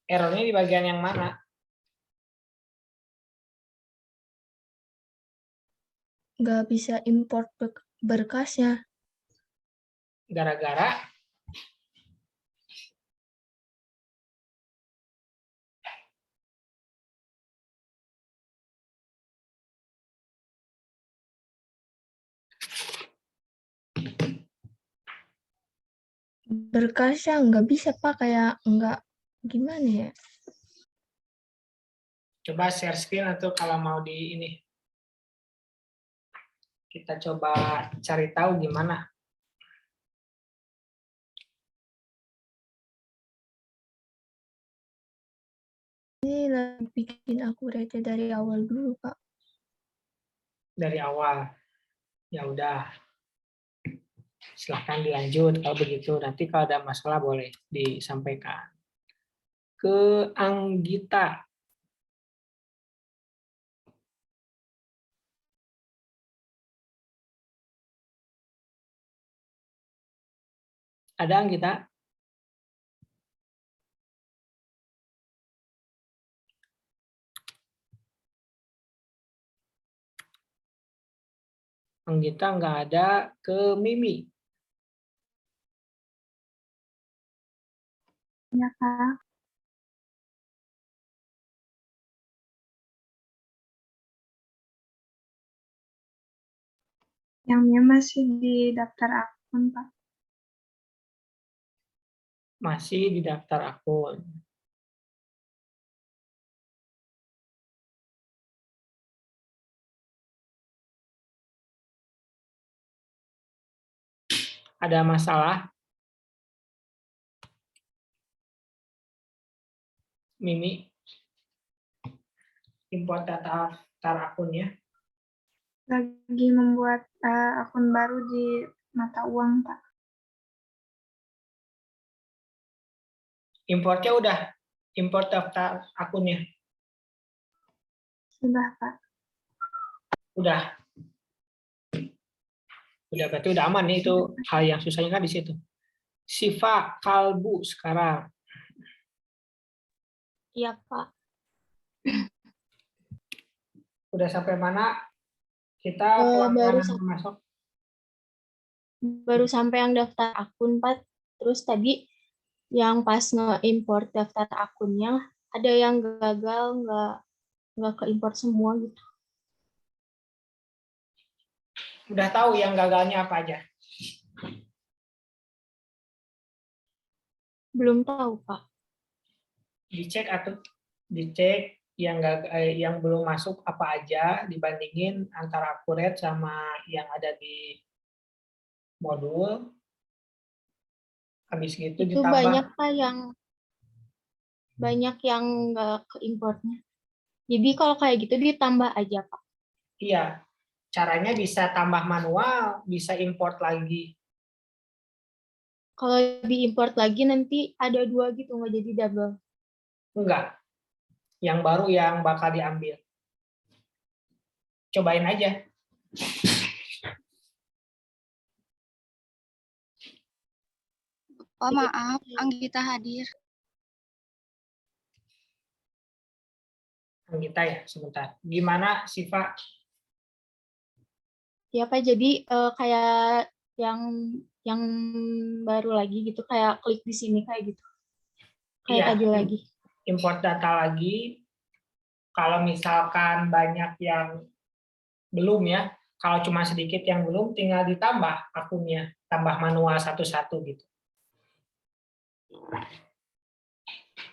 Speaker 1: Errornya di bagian yang mana?
Speaker 16: Nggak bisa import berkasnya.
Speaker 1: Gara-gara
Speaker 16: Berkasnya nggak bisa, Pak. Kayak nggak gimana ya.
Speaker 1: coba share screen atau kalau mau di ini. Kita coba cari tahu gimana.
Speaker 16: Ini lagi bikin aku rete dari awal dulu, Pak.
Speaker 1: Dari awal. Ya udah. Silahkan dilanjut kalau begitu. Nanti kalau ada masalah boleh disampaikan. Ke Anggita. Ada Anggita? Anggita nggak ada. Ke Mimi.
Speaker 10: Ya, Kak. Yang masih di daftar akun, Pak.
Speaker 1: Masih di daftar akun. Ada masalah? Mimi? Import data daftar akunnya.
Speaker 10: Lagi membuat akun baru di mata uang, Pak.
Speaker 1: Importnya udah? Import daftar akunnya?
Speaker 10: Sudah, Pak.
Speaker 1: Udah. Udah, berarti udah aman nih, itu hal yang susahnya kan di situ. Siva Kalbu sekarang.
Speaker 11: Iya, Pak.
Speaker 1: Udah sampai mana? Kita pelan-pelan masuk.
Speaker 11: Baru sampai yang daftar akun, Pak. Terus tadi yang pas nge-import daftar akunnya, ada yang gagal, nggak ke-import semua gitu.
Speaker 1: Udah tahu yang gagalnya apa aja?
Speaker 11: Belum tahu, Pak.
Speaker 1: dicek atau dicek yang belum masuk apa aja, dibandingin antara akurat sama yang ada di modul. Habis gitu
Speaker 11: Itu
Speaker 1: ditambah.
Speaker 11: banyak Pak yang nggak ke importnya. Jadi kalau kayak gitu ditambah aja Pak.
Speaker 1: Iya, caranya bisa tambah manual, bisa import lagi.
Speaker 11: Kalau diimport lagi nanti ada 2 gitu, nggak jadi double.
Speaker 1: Enggak, yang baru yang bakal diambil. Cobain aja.
Speaker 14: Oh maaf, Anggita hadir.
Speaker 1: Anggita ya, sebentar. Gimana Siva?
Speaker 11: Ya Pak, jadi kayak yang baru lagi gitu, kayak klik di sini kayak gitu. Kayak
Speaker 1: Iya,
Speaker 11: tadi lagi.
Speaker 1: import data lagi. Kalau misalkan banyak yang belum ya, kalau cuma sedikit yang belum, tinggal ditambah akunnya, tambah manual satu-satu gitu.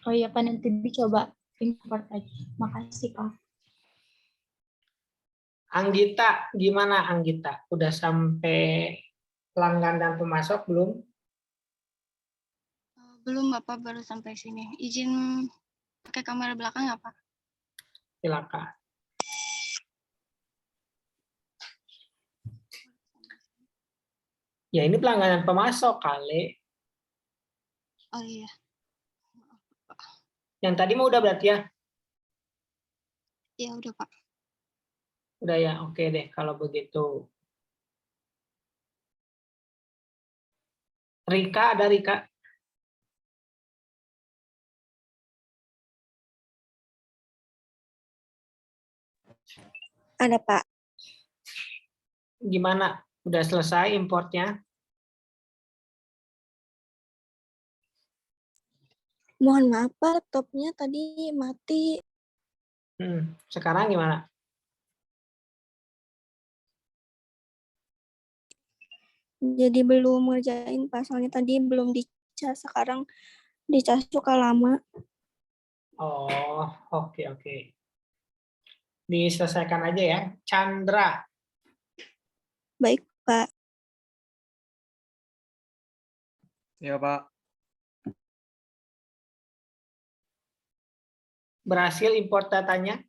Speaker 11: Oh iya Pak, nanti dicoba import aja. Makasih Pak.
Speaker 1: Anggita, gimana Anggita? Udah sampai pelanggan dan pemasok belum?
Speaker 14: Belum Bapak, baru sampai sini. Izin pakai kamera belakang ya Pak?
Speaker 1: Silakan. Ya ini pelanggan dan pemasok kali.
Speaker 14: Oh iya.
Speaker 1: Yang tadi mau udah berarti ya?
Speaker 14: Ya udah Pak.
Speaker 1: Udah ya, oke deh kalau begitu. Rika, ada Rika?
Speaker 17: Ada Pak.
Speaker 1: Gimana? Udah selesai importnya?
Speaker 17: Mohon maaf Pak, laptopnya tadi mati.
Speaker 1: Sekarang gimana?
Speaker 17: Jadi belum ngerjain pasalnya tadi belum dicas, sekarang dicas suka lama.
Speaker 1: Oh, oke. Diselesaikan aja ya. Chandra.
Speaker 17: Baik Pak.
Speaker 2: Ya Pak.
Speaker 1: Berhasil import datanya?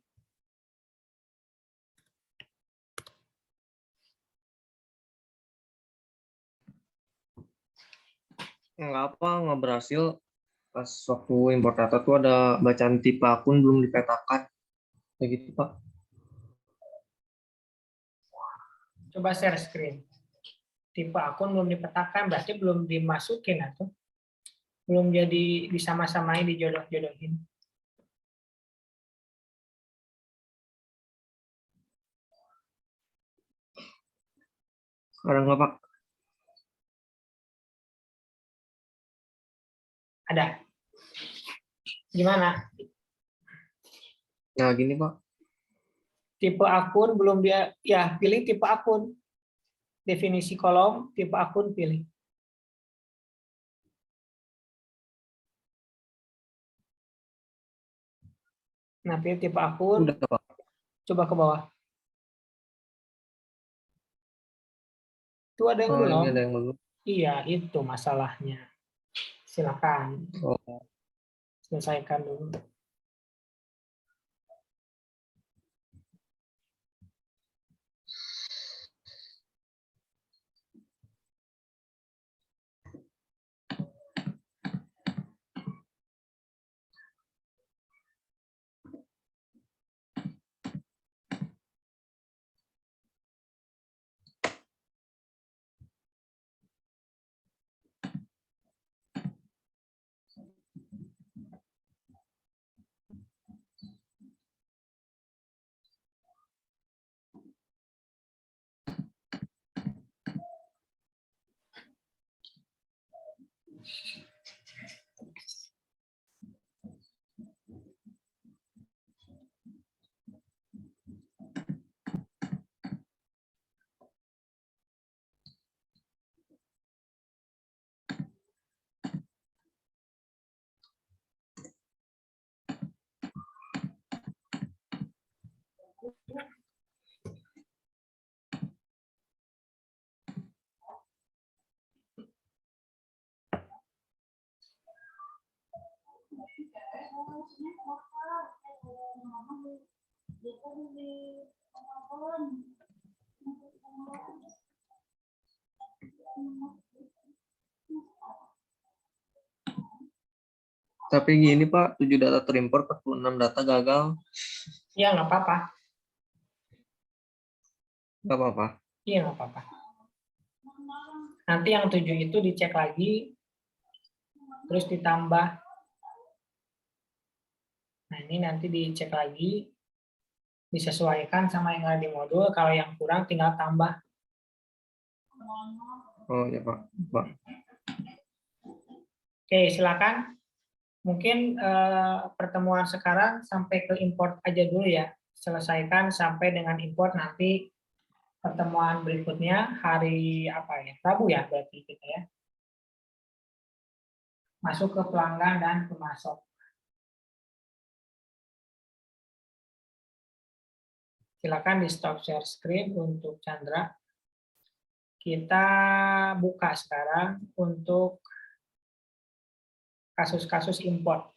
Speaker 18: Nggak berhasil. Pas waktu import data tuh ada bacaan tipe akun belum dipetakan. Kayak gitu Pak.
Speaker 1: Coba share screen. Tipe akun belum dipetakan, berarti belum dimasukin atau belum jadi disama-samain, dijodoh-jodohin.
Speaker 18: Sekarang nggak Pak?
Speaker 1: Ada. Gimana?
Speaker 18: Nah gini Pak.
Speaker 1: Tipe akun belum dia, ya pilih tipe akun. Definisi kolom, tipe akun pilih. Nah, pilih tipe akun.
Speaker 18: Udah Pak.
Speaker 1: Coba ke bawah. Itu ada yang belum?
Speaker 18: Ini ada yang belum.
Speaker 1: Iya, itu masalahnya. Silakan.
Speaker 18: Oh.
Speaker 1: Selesaikan dulu.
Speaker 18: Tapi gini Pak, 7 data terimport, 46 data gagal.
Speaker 1: Ya, nggak apa-apa.
Speaker 18: Nggak apa-apa.
Speaker 1: Iya, nggak apa-apa. Nanti yang 7 itu dicek lagi, terus ditambah. Nah, ini nanti dicek lagi, disesuaikan sama yang ada di modul. Kalau yang kurang tinggal tambah.
Speaker 18: Oh ya Pak. Pak.
Speaker 1: Oke, silakan. Mungkin pertemuan sekarang sampai ke import aja dulu ya. Selesaikan sampai dengan import, nanti pertemuan berikutnya hari apa ya? Rabu ya berarti kita ya. Masuk ke pelanggan dan pemasok. Silakan di stop share screen untuk Chandra. Kita buka sekarang untuk kasus-kasus import.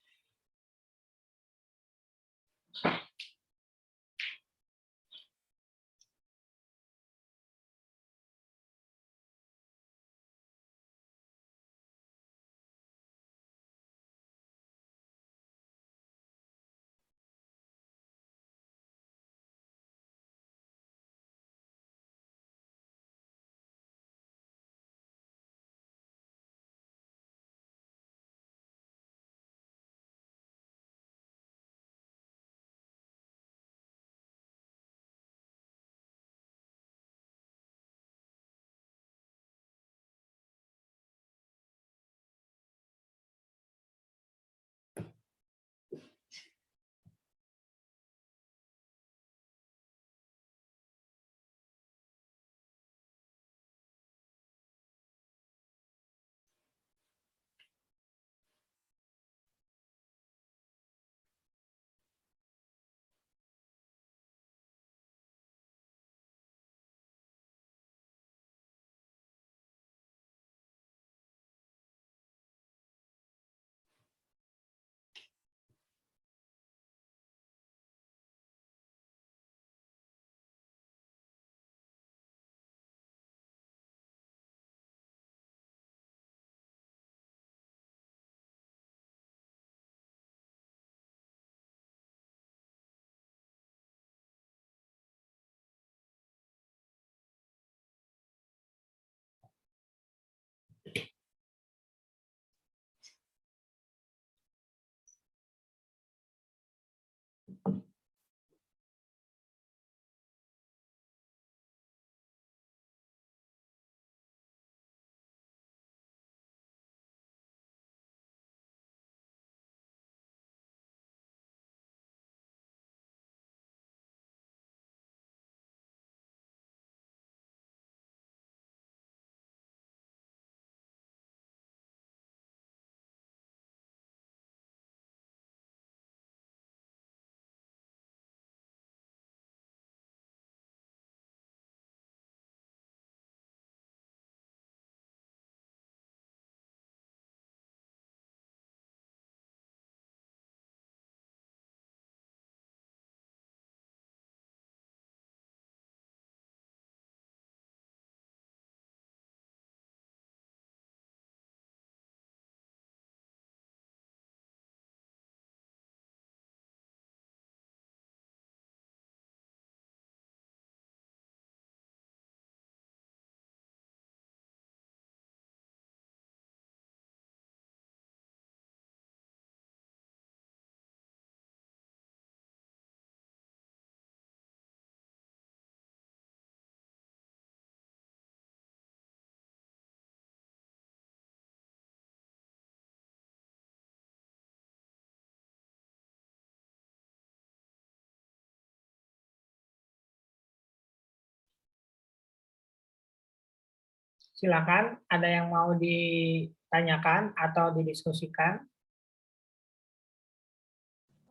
Speaker 1: Silakan, ada yang mau ditanyakan atau didiskusikan?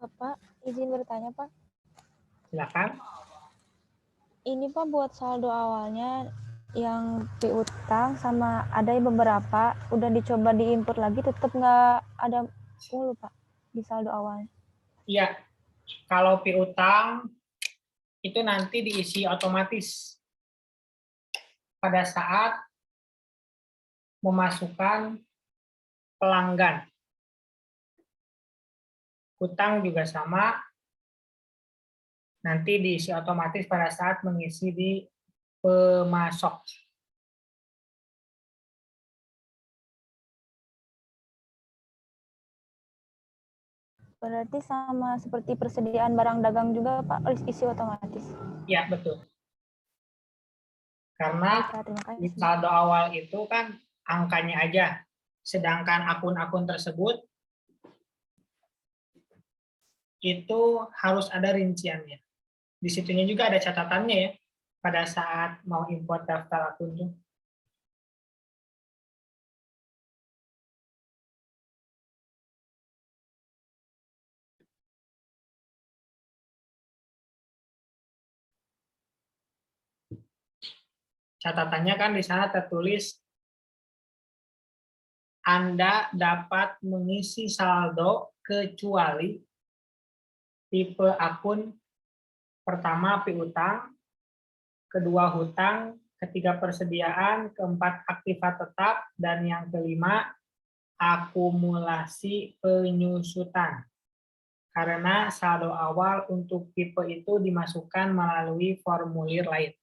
Speaker 6: Bapak, izin bertanya, Pak.
Speaker 1: Silakan.
Speaker 6: Ini Pak buat saldo awalnya yang piutang sama ada beberapa udah dicoba diinput lagi tetap nggak ada mulu Pak di saldo awalnya.
Speaker 1: Iya, kalau piutang itu nanti diisi otomatis pada saat memasukkan pelanggan. Hutang juga sama, nanti diisi otomatis pada saat mengisi di pemasok.
Speaker 6: Berarti sama seperti persediaan barang dagang juga, Pak, isi otomatis.
Speaker 1: Ya, betul. Karena
Speaker 6: Terima
Speaker 1: di
Speaker 6: kasih.
Speaker 1: saldo awal itu kan angkanya aja, sedangkan akun-akun tersebut itu harus ada rinciannya. Di situnya juga ada catatannya ya, pada saat mau import daftar akun tuh. Catatannya kan di sana tertulis Anda dapat mengisi saldo kecuali tipe akun pertama piutang, kedua hutang, ketiga persediaan, keempat aktiva tetap, dan yang kelima akumulasi penyusutan. Karena saldo awal untuk tipe itu dimasukkan melalui formulir lain.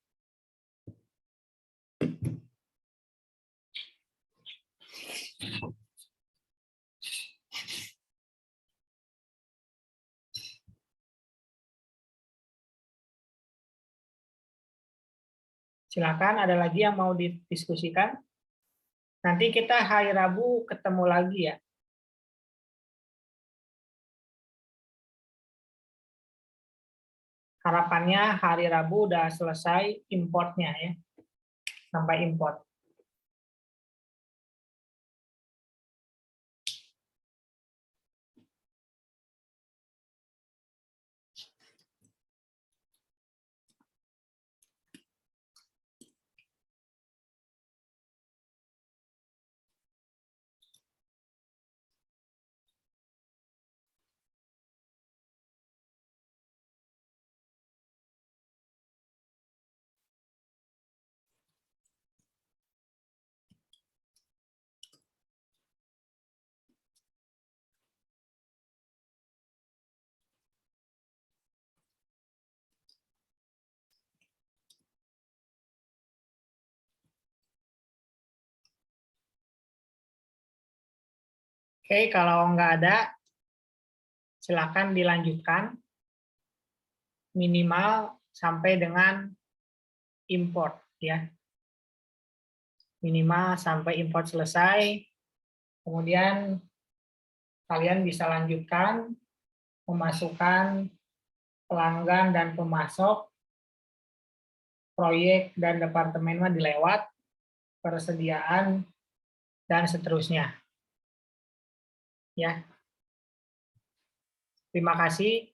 Speaker 1: Silakan, ada lagi yang mau didiskusikan? Nanti kita hari Rabu ketemu lagi ya. Harapannya hari Rabu udah selesai importnya ya. Sampai import. Oke, kalau nggak ada, silakan dilanjutkan minimal sampai dengan import ya. Minimal sampai import selesai. Kemudian kalian bisa lanjutkan memasukkan pelanggan dan pemasok, proyek dan departemen mah dilewat, persediaan dan seterusnya. Ya. Terima kasih.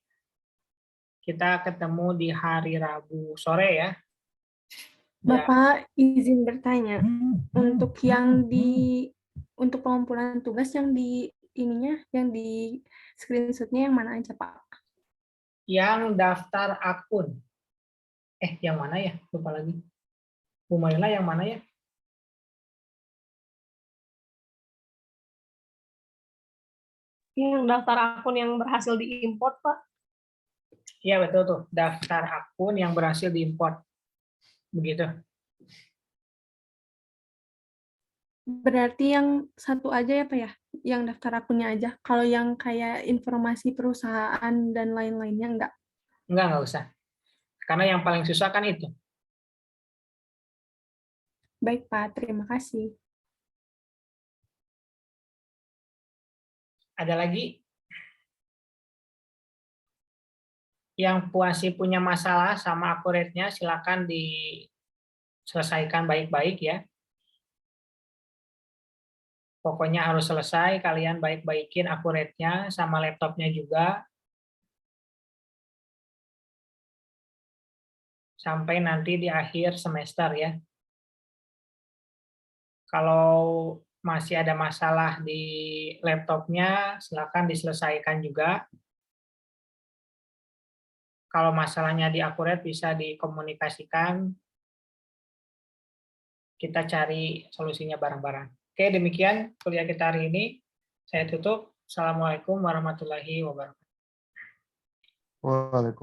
Speaker 1: Kita ketemu di hari Rabu sore ya.
Speaker 7: Bapak izin bertanya, untuk untuk pengumpulan tugas yang di ininya, yang di screenshotnya yang mana aja, Pak?
Speaker 1: Yang daftar akun. Yang mana ya? Lupa lagi. Bu Maila yang mana ya?
Speaker 9: Yang daftar akun yang berhasil diimport, Pak.
Speaker 1: Iya, betul tuh. Daftar akun yang berhasil diimport. Begitu.
Speaker 7: Berarti yang satu aja ya, Pak ya? Yang daftar akunnya aja. Kalau yang kayak informasi perusahaan dan lain-lainnya enggak?
Speaker 1: Enggak usah. Karena yang paling susah kan itu.
Speaker 7: Baik, Pak. Terima kasih.
Speaker 1: Ada lagi? Yang masih punya masalah sama akuratnya, silakan diselesaikan baik-baik ya. Pokoknya harus selesai, kalian baik-baikin akuratnya sama laptopnya juga. Sampai nanti di akhir semester ya. Kalau masih ada masalah di laptopnya, silakan diselesaikan juga. Kalau masalahnya di akurat bisa dikomunikasikan, kita cari solusinya bareng-bareng. Oke, demikian kuliah kita hari ini. Saya tutup. Assalamualaikum warahmatullahi wabarakatuh.
Speaker 2: Waalaikumsalam.